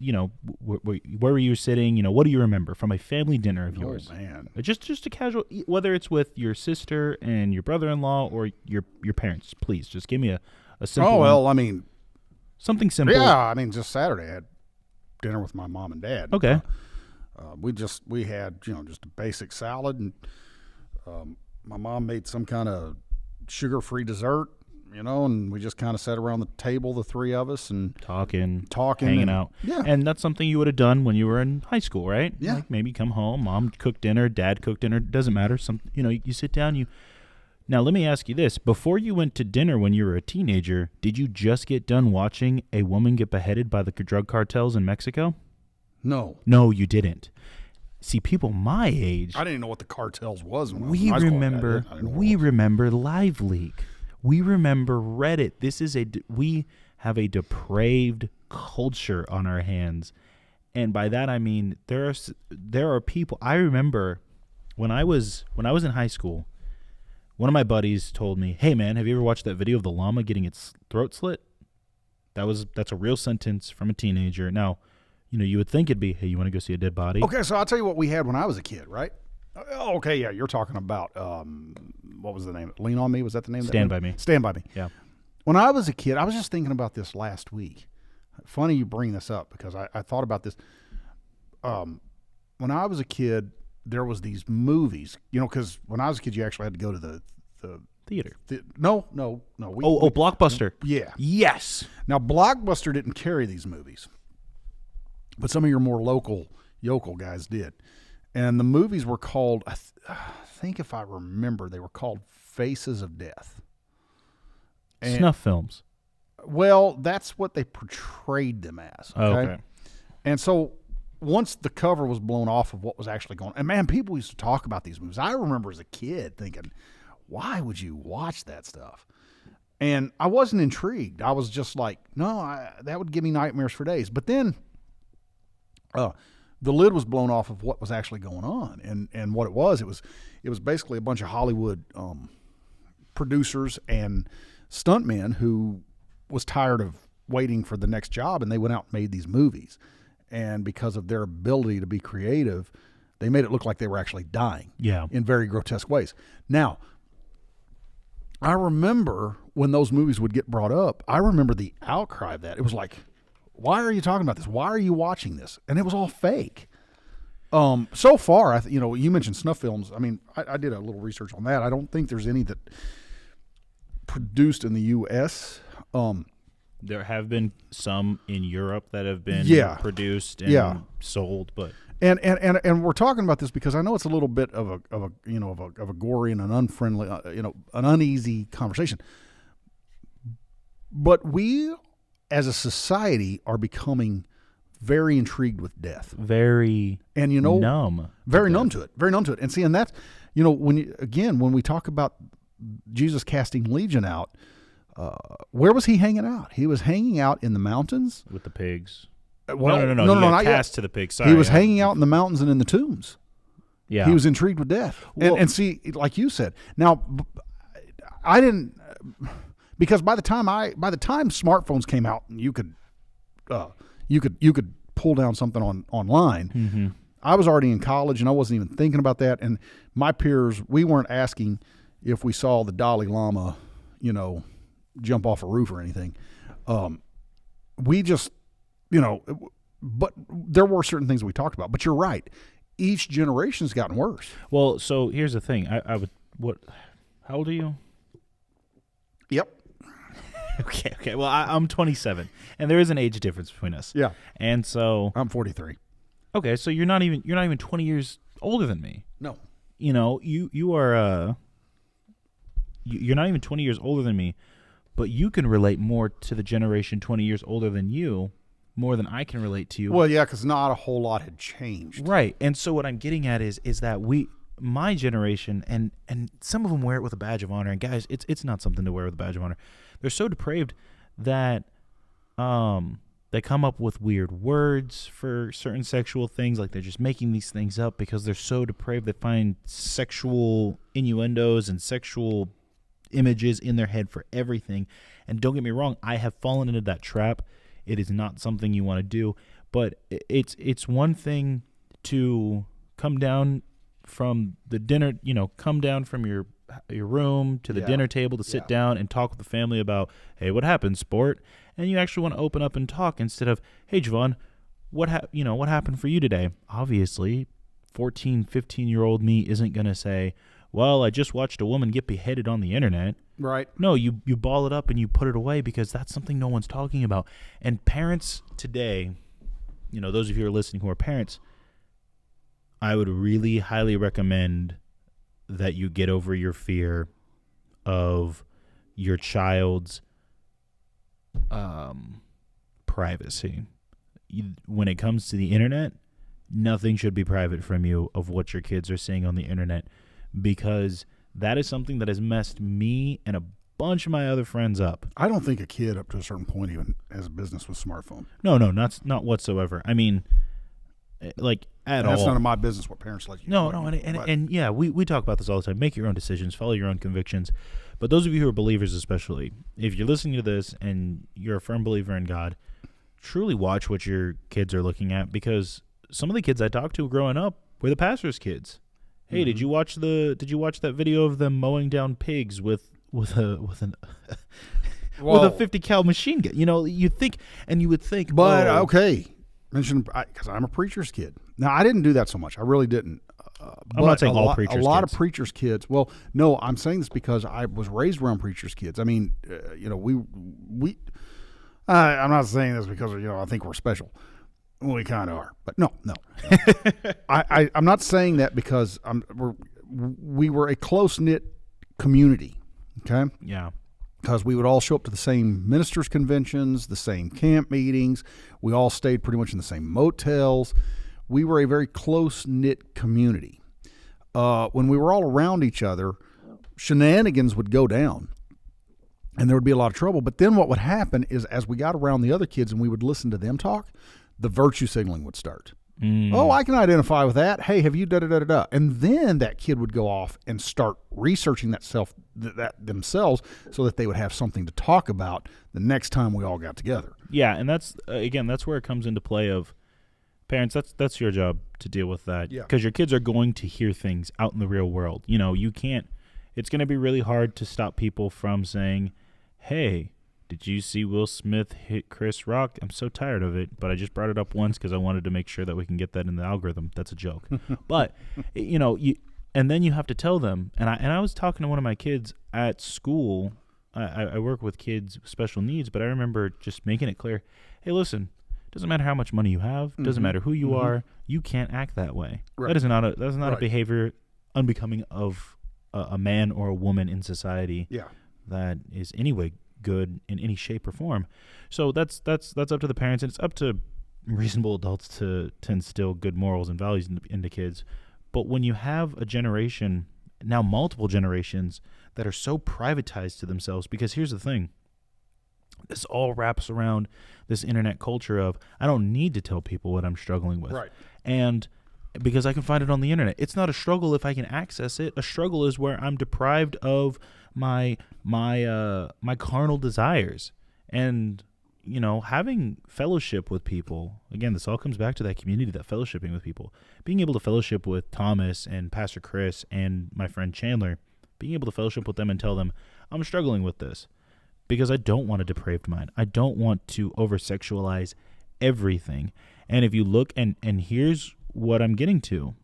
where were you sitting? What do you remember from a family dinner of yours? Oh, man. Just a casual, whether it's with your sister and your brother-in-law or your parents. Please, just give me a simple. Oh, well, I mean. Something simple. Yeah, I mean, just Saturday I had dinner with my mom and dad. Okay. We had, just a basic salad, and my mom made some kind of sugar-free dessert. And we just kind of sat around the table, the three of us, and talking, hanging out. Yeah. And that's something you would have done when you were in high school, right? Yeah. Like maybe come home, mom cooked dinner, dad cooked dinner. Doesn't matter. You sit down. Now let me ask you this: before you went to dinner when you were a teenager, did you just get done watching a woman get beheaded by the drug cartels in Mexico? No. No, you didn't. See, people my age, I didn't know what the cartels was. When we I was in high remember. school. I didn't know We remember Live Leak. We remember Reddit. We have a depraved culture on our hands, and by that I mean there are people. I remember when I was in high school, one of my buddies told me, "Hey man, have you ever watched that video of the llama getting its throat slit?" That's a real sentence from a teenager. Now, you would think it'd be, "Hey, you want to go see a dead body?" Okay, so I'll tell you what we had when I was a kid, right? Oh, okay, yeah, you're talking about what was the name? Lean on Me, was that the name? Stand by Me. Stand by Me. Yeah. When I was a kid, I was just thinking about this last week. Funny you bring this up because I thought about this. When I was a kid, there was these movies, because when I was a kid, you actually had to go to the theater. No. Blockbuster. Yeah. Yes. Now, Blockbuster didn't carry these movies, but some of your more yokel guys did. And the movies were called, I think if I remember, they were called Faces of Death. And, snuff films. Well, that's what they portrayed them as. Okay? And so once the cover was blown off of what was actually going on, and man, people used to talk about these movies. I remember as a kid thinking, why would you watch that stuff? And I wasn't intrigued. I was just like, no, that would give me nightmares for days. But then the lid was blown off of what was actually going on, and what it was basically a bunch of Hollywood producers and stuntmen who was tired of waiting for the next job, and they went out and made these movies. And because of their ability to be creative, they made it look like they were actually dying. Yeah. In very grotesque ways. Now, I remember when those movies would get brought up, I remember the outcry of that. It was like, why are you talking about this? Why are you watching this? And it was all fake. So far, you mentioned snuff films. I mean, I did a little research on that. I don't think there's any that produced in the U.S. There have been some in Europe that have been produced and sold, but and we're talking about this because I know it's a little bit of a gory and an unfriendly, an uneasy conversation. But we, as a society, are becoming very intrigued with death. Very numb. Very numb to it. Very numb to it. And see, and that's, when we talk about Jesus casting Legion out, where was he hanging out? He was hanging out in the mountains. With the pigs. Well, no, not cast to the pigs. Sorry. He was hanging out in the mountains and in the tombs. Yeah. He was intrigued with death. And see, like you said, now, I didn't, because by the time smartphones came out and you could pull down something online. Mm-hmm. I was already in college and I wasn't even thinking about that. And my peers, we weren't asking if we saw the Dalai Lama, jump off a roof or anything. We just, but there were certain things we talked about. But you're right. Each generation's gotten worse. Well, so here's the thing. How old are you? Yep. Okay. Well, I'm 27, and there is an age difference between us. Yeah. And so I'm 43. Okay, so you're not even 20 years older than me. No. You know, you are you're not even 20 years older than me, but you can relate more to the generation 20 years older than you more than I can relate to you. Well, yeah, because not a whole lot had changed. Right. And so what I'm getting at is that my generation, and some of them wear it with a badge of honor, and guys, it's not something to wear with a badge of honor. They're so depraved that they come up with weird words for certain sexual things, like they're just making these things up because they're so depraved. They find sexual innuendos and sexual images in their head for everything. And don't get me wrong, I have fallen into that trap. It is not something you want to do, but it's one thing to come down from the dinner, come down from your room to the dinner table to sit down and talk with the family about, hey, what happened, sport? And you actually want to open up and talk instead of, hey, JaVaughn, what happened for you today? Obviously, 14, 15-year-old me isn't going to say, well, I just watched a woman get beheaded on the internet. Right. No, you ball it up and you put it away because that's something no one's talking about. And parents today, those of you who are listening who are parents, I would really highly recommend that you get over your fear of your child's privacy. When it comes to the internet, nothing should be private from you of what your kids are seeing on the internet, because that is something that has messed me and a bunch of my other friends up. I don't think a kid up to a certain point even has a business with a smartphone. No, not whatsoever. I mean, like at all. That's none of my business what parents let you do. And yeah, we talk about this all the time. Make your own decisions, follow your own convictions. But those of you who are believers especially, if you're listening to this and you're a firm believer in God, truly watch what your kids are looking at, because some of the kids I talked to growing up were the pastor's kids. Hey, did you watch that video of them mowing down pigs with a 50 cal machine gun? You would think, but okay, mentioned because I'm a preacher's kid. Now I didn't do that so much. I really didn't. I'm not saying all preachers' kids. A lot of preachers' kids. Well, no, I'm saying this because I was raised around preachers' kids. I mean, we. I'm not saying this because I think we're special. We kind of are, but no. I'm not saying that because we were a close-knit community, okay? Yeah. Because we would all show up to the same ministers' conventions, the same camp meetings. We all stayed pretty much in the same motels. We were a very close-knit community. When we were all around each other, shenanigans would go down, and there would be a lot of trouble. But then what would happen is as we got around the other kids and we would listen to them talk, the virtue signaling would start. Oh, I can identify with that. Hey, have you da-da-da-da-da? And then that kid would go off and start researching that themselves so that they would have something to talk about the next time we all got together. Yeah, and that's where it comes into play of parents. That's your job to deal with that. Yeah. Because your kids are going to hear things out in the real world. You can't. It's going to be really hard to stop people from saying, hey, did you see Will Smith hit Chris Rock? I'm so tired of it, but I just brought it up once because I wanted to make sure that we can get that in the algorithm. That's a joke. But, and then you have to tell them. And I was talking to one of my kids at school. I work with kids with special needs, but I remember just making it clear, hey, listen, doesn't matter how much money you have, doesn't matter who you are, you can't act that way. Right. That is not a behavior unbecoming of a man or a woman in society that is anyway good in any shape or form. So that's up to the parents, and it's up to reasonable adults to instill good morals and values into kids. But when you have a generation, now multiple generations, that are so privatized to themselves, because here's the thing, this all wraps around this internet culture of, I don't need to tell people what I'm struggling with. Right. And because I can find it on the internet. It's not a struggle if I can access it. A struggle is where I'm deprived of my carnal desires. And, having fellowship with people, again, this all comes back to that community, that fellowshipping with people. Being able to fellowship with Thomas and Pastor Chris and my friend Chandler, being able to fellowship with them and tell them, I'm struggling with this because I don't want a depraved mind. I don't want to over-sexualize everything. And if you look, and here's what I'm getting to.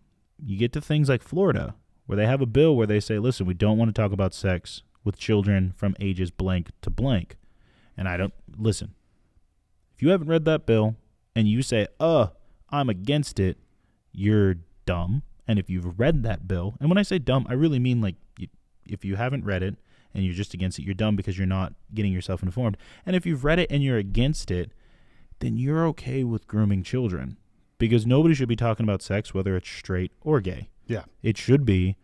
You get to things like Florida, where they have a bill where they say, listen, we don't want to talk about sex with children from ages blank to blank. and I don't listen. If you haven't read that bill and you say, I'm against it, you're dumb. And if you've read that bill, and when I say dumb, I really mean like if you haven't read it and you're just against it, you're dumb because you're not getting yourself informed. And if you've read it and you're against it, then you're okay with grooming children, because nobody should be talking about sex, whether it's straight or gay. Yeah. It should be,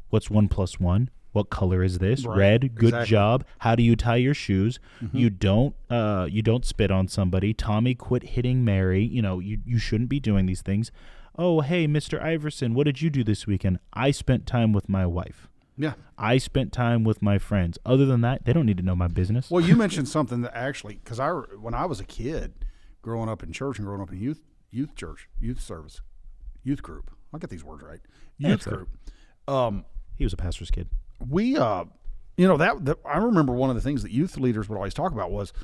what's 1 + 1? What color is this? Right. Red. Good Exactly. job. How do you tie your shoes? Mm-hmm. You don't spit on somebody. Tommy, quit hitting Mary. You shouldn't be doing these things. Oh, hey, Mr. Iversen, what did you do this weekend? I spent time with my wife. Yeah. I spent time with my friends. Other than that, they don't need to know my business. Well, you mentioned something that actually, because when I was a kid, growing up in church and growing up in youth church, youth service, youth group. I'll get these words right. Youth group. He was a pastor's kid. We, that I remember one of the things that youth leaders would always talk about was,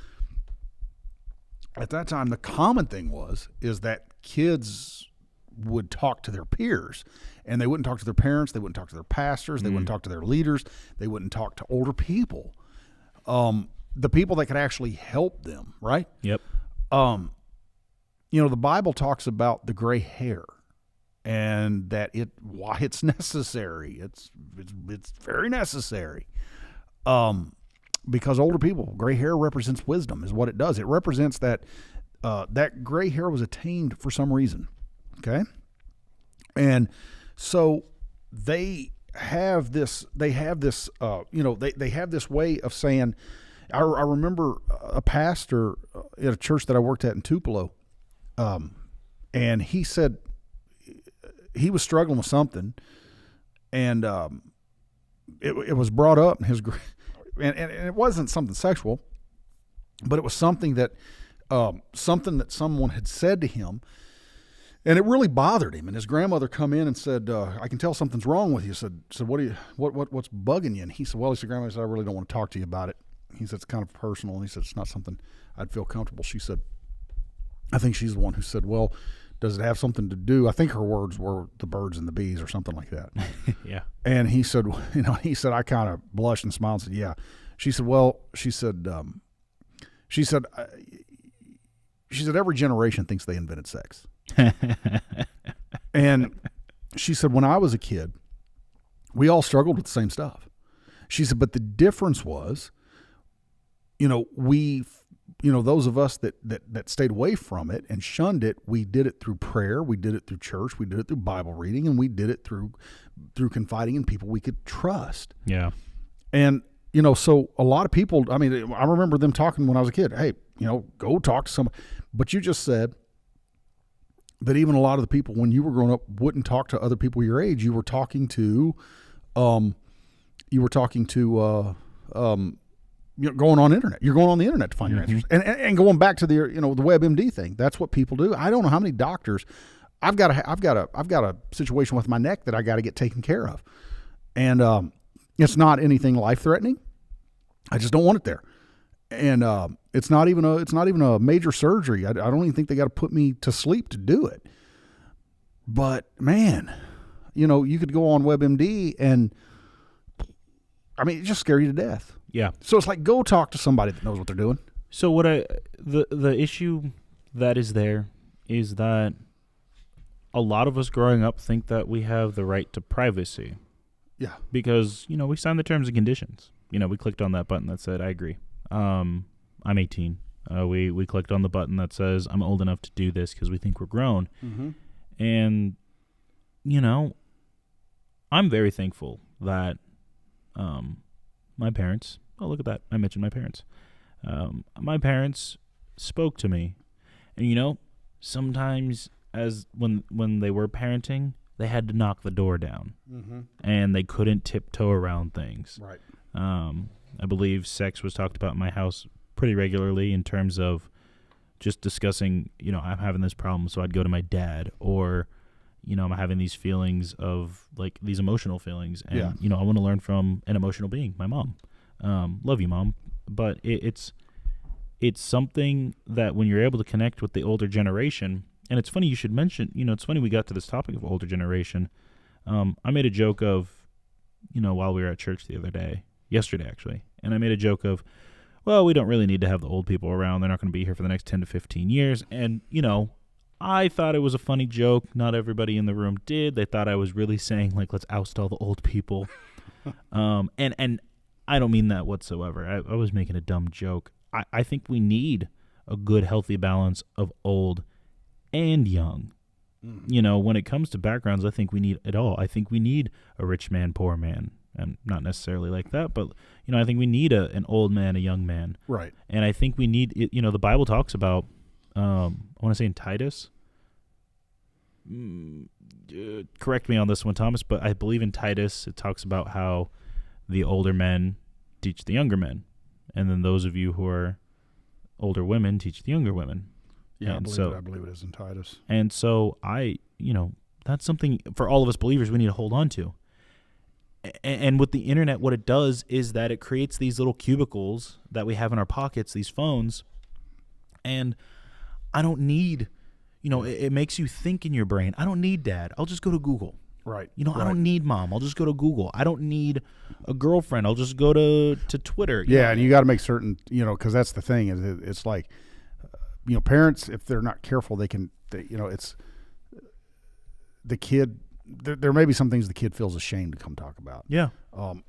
at that time, the common thing is that kids would talk to their peers, and they wouldn't talk to their parents, they wouldn't talk to their pastors, they wouldn't talk to their leaders, they wouldn't talk to older people, the people that could actually help them, right? Yep. The Bible talks about the gray hair, and that why it's necessary. It's very necessary. Because older people, gray hair represents wisdom, is what it does. It represents that that gray hair was attained for some reason. Okay. And so they have this way of saying, I remember a pastor at a church that I worked at in Tupelo. And he said he was struggling with something, and it was brought up in his, and it wasn't something sexual, but it was something that someone had said to him, and it really bothered him. And his grandmother come in and said, "I can tell something's wrong with you." Said, what's bugging you? And he said, grandmother said, "I really don't want to talk to you about it." He said, "It's kind of personal." And he said, "It's not something I'd feel comfortable." She said, I think she's the one who said, "Well, does it have something to do?" I think her words were the birds and the bees or something like that. Yeah. And he said, I kind of blushed and smiled and said, "Yeah." She said, every generation thinks they invented sex. And she said, when I was a kid, we all struggled with the same stuff. She said, but the difference was, those of us that stayed away from it and shunned it, we did it through prayer, we did it through church, we did it through Bible reading, and we did it through confiding in people we could trust. Yeah. And, so a lot of people, I remember them talking when I was a kid, hey, go talk to somebody. But you just said that even a lot of the people when you were growing up wouldn't talk to other people your age. You were talking to, going on internet. You're going on the internet to find your answers. And going back to the WebMD thing, that's what people do. I don't know how many doctors. I've got a situation with my neck that I got to get taken care of, and it's not anything life threatening. I just don't want it there, and it's not even a major surgery. I don't even think they got to put me to sleep to do it. But man, you could go on WebMD and it just scare you to death. Yeah. So it's like, go talk to somebody that knows what they're doing. So the issue that is there is that a lot of us growing up think that we have the right to privacy. Yeah. Because, we signed the terms and conditions. We clicked on that button that said, I agree. I'm 18. We clicked on the button that says, I'm old enough to do this because we think we're grown. Mm-hmm. And, I'm very thankful that my parents, oh, look at that. I mentioned my parents. My parents spoke to me. And, sometimes when they were parenting, they had to knock the door down. Mm-hmm. And they couldn't tiptoe around things. Right. I believe sex was talked about in my house pretty regularly in terms of just discussing, I'm having this problem, so I'd go to my dad, or, I'm having these feelings of, like, these emotional feelings, and, I want to learn from an emotional being, my mom. Love you, Mom. But it's something that when you're able to connect with the older generation, and it's funny you should mention, it's funny we got to this topic of older generation. I made a joke of, while we were at church yesterday actually, and I made a joke of, well, we don't really need to have the old people around. They're not going to be here for the next 10 to 15 years. And, I thought it was a funny joke. Not everybody in the room did. They thought I was really saying, like, let's oust all the old people. And I don't mean that whatsoever. I was making a dumb joke. I think we need a good, healthy balance of old and young. When it comes to backgrounds, I think we need it all. I think we need a rich man, poor man, and not necessarily like that, but, I think we need an old man, a young man. Right. And I think we need, the Bible talks about, I want to say in Titus, correct me on this one, Thomas, but I believe in Titus, it talks about how the older men teach the younger men, and then those of you who are older women teach the younger women. Yeah, I believe it is in Titus. And so that's something for all of us believers we need to hold on to. And with the internet, what it does is that it creates these little cubicles that we have in our pockets, these phones, and I don't need, it makes you think in your brain. I don't need dad. I'll just go to Google. Right. I don't need mom. I'll just go to Google. I don't need a girlfriend. I'll just go to Twitter. Yeah, and you got to make certain, because that's the thing. It's like, parents, if they're not careful, it's the kid. There may be some things the kid feels ashamed to come talk about. Yeah.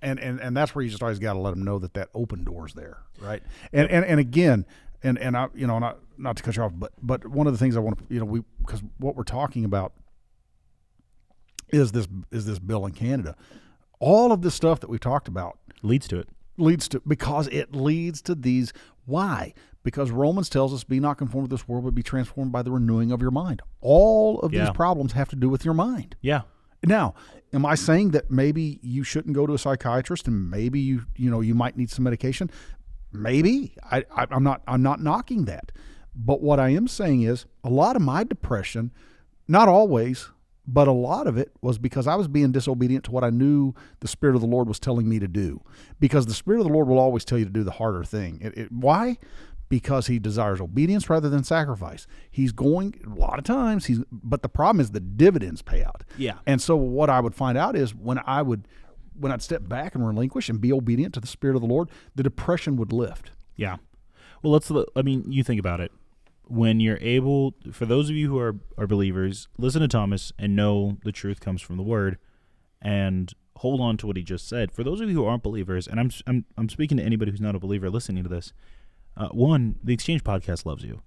And that's where you just always got to let them know that open door's there. Right. And again, and I, not to cut you off, but one of the things I want to, because what we're talking about is this bill in Canada. All of this stuff that we talked about leads to because it leads to these. Why? Because Romans tells us, be not conformed to this world, but be transformed by the renewing of your mind. All of these problems have to do with your mind. Yeah. Now, am I saying that maybe you shouldn't go to a psychiatrist and maybe you might need some medication? Maybe. I'm not knocking that. But what I am saying is a lot of my depression, not always, but a lot of it was because I was being disobedient to what I knew the Spirit of the Lord was telling me to do. Because the Spirit of the Lord will always tell you to do the harder thing. Why? Because he desires obedience rather than sacrifice. He's going, a lot of times, but the problem is the dividends pay out. Yeah. And so what I would find out is when I'd step back and relinquish and be obedient to the Spirit of the Lord, the depression would lift. Yeah. Well, you think about it. When you're able, for those of you who are believers, listen to Thomas and know the truth comes from the Word, and hold on to what he just said. For those of you who aren't believers, and I'm speaking to anybody who's not a believer listening to this, one, the Exchange Podcast loves you,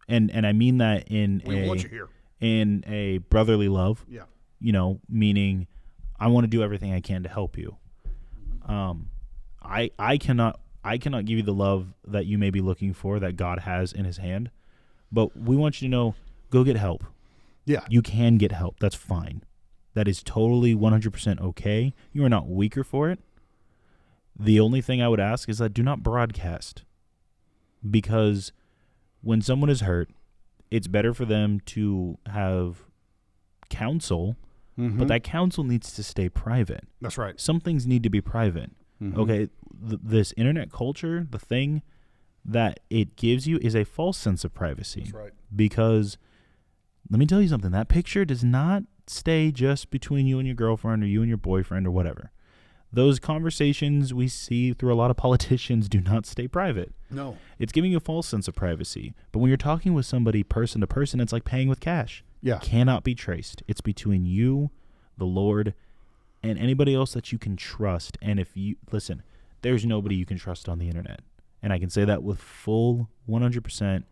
and I mean that in a brotherly love. Yeah. Meaning I want to do everything I can to help you. I cannot give you the love that you may be looking for that God has in His hand. But we want you to know, go get help. Yeah. You can get help. That's fine. That is totally 100% okay. You are not weaker for it. The only thing I would ask is that do not broadcast. Because when someone is hurt, it's better for them to have counsel, but that counsel needs to stay private. That's right. Some things need to be private. Mm-hmm. Okay, this internet culture, the thing that it gives you is a false sense of privacy. That's right. Because let me tell you something, that picture does not stay just between you and your girlfriend or you and your boyfriend or whatever. Those conversations we see through a lot of politicians do not stay private. No. It's giving you a false sense of privacy. But when you're talking with somebody person to person, it's like paying with cash. Yeah. It cannot be traced. It's between you, the Lord, and anybody else that you can trust. And if you, listen, there's nobody you can trust on the internet. And I can say that with full 100%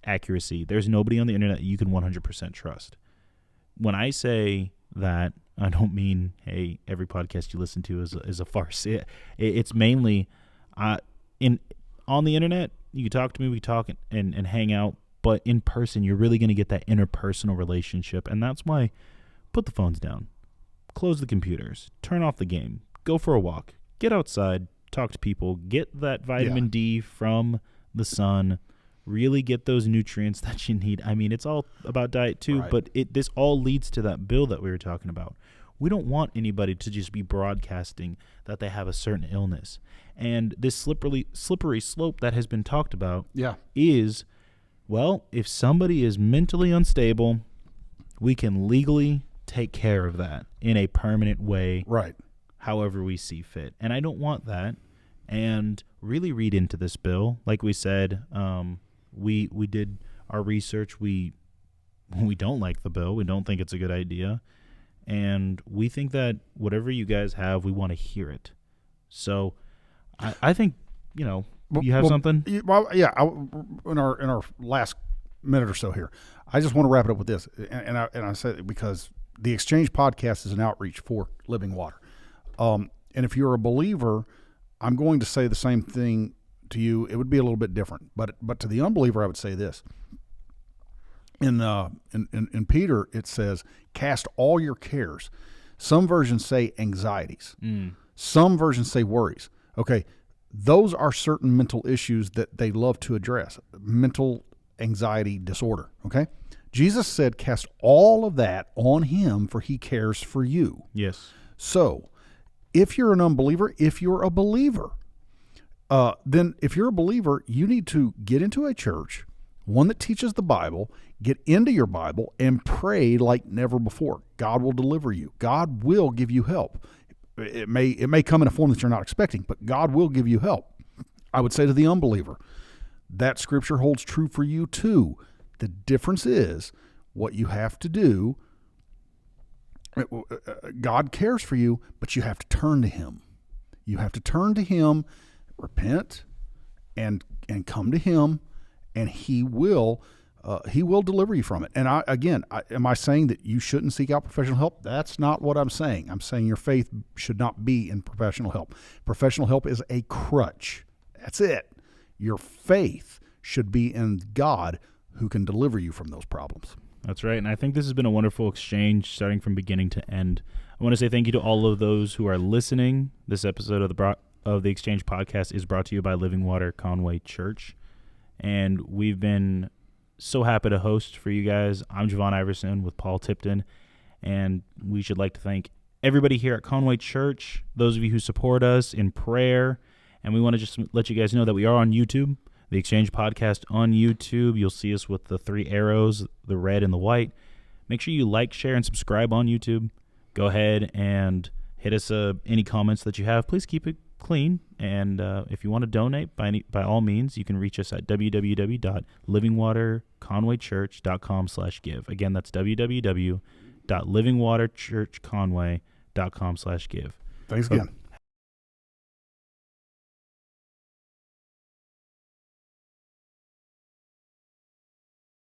accuracy. There's nobody on the internet you can 100% trust. When I say that, I don't mean, hey, every podcast you listen to is a farce. It's mainly on the internet, you can talk to me, we talk and hang out, but in person, you're really going to get that interpersonal relationship. And that's why put the phones down, close the computers, turn off the game, go for a walk, get outside, talk to people, get that vitamin D from the sun, really get those nutrients that you need. I mean, it's all about diet too, right. But this all leads to that bill that we were talking about. We don't want anybody to just be broadcasting that they have a certain illness. And this slippery slope that has been talked about is, well, if somebody is mentally unstable, we can legally take care of that in a permanent way. Right. However we see fit. And I don't want that. and really read into this bill. Like we said, we did our research. We don't like the bill. We don't think it's a good idea. And we think that whatever you guys have, we want to hear it. So I think, you have something? In our last minute or so here, I just want to wrap it up with this. And I said it because the Exchange Podcast is an outreach for Living Water. And if you're a believer, I'm going to say the same thing to you. It would be a little bit different. But to the unbeliever, I would say this. In Peter, it says, cast all your cares. Some versions say anxieties. Some versions say worries. Okay, those are certain mental issues that they love to address. Mental anxiety disorder, okay? Jesus said, cast all of that on him, for he cares for you. Yes. So, if you're an unbeliever, if you're a believer, then if you're a believer, you need to get into a church, one that teaches the Bible, get into your Bible, and pray like never before. God will deliver you. God will give you help. It may come in a form that you're not expecting, but God will give you help. I would say to the unbeliever, that scripture holds true for you too. The difference is what you have to do. God cares for you, but you have to turn to him. You have to turn to him, repent, and come to him, and he will deliver you from it. And am I saying that you shouldn't seek out professional help? That's not what I'm saying. I'm saying your faith should not be in professional help. Professional help is a crutch. That's it. Your faith should be in God, who can deliver you from those problems. That's right. And I think this has been a wonderful exchange starting from beginning to end. I want to say thank you to all of those who are listening. This episode of the Exchange Podcast is brought to you by Living Water Conway Church. And we've been so happy to host for you guys. I'm JaVaughn Iversen with Paul Tipton. And we should like to thank everybody here at Conway Church, those of you who support us in prayer. And we want to just let you guys know that we are on YouTube. The Exchange Podcast on YouTube. You'll see us with the 3 arrows, the red and the white. Make sure you like, share, and subscribe on YouTube. Go ahead and hit us any comments that you have. Please keep it clean. And if you want to donate, by all means, you can reach us at www.livingwaterconwaychurch.com/give. Again, that's www.livingwaterchurchconway.com/give. Thanks again.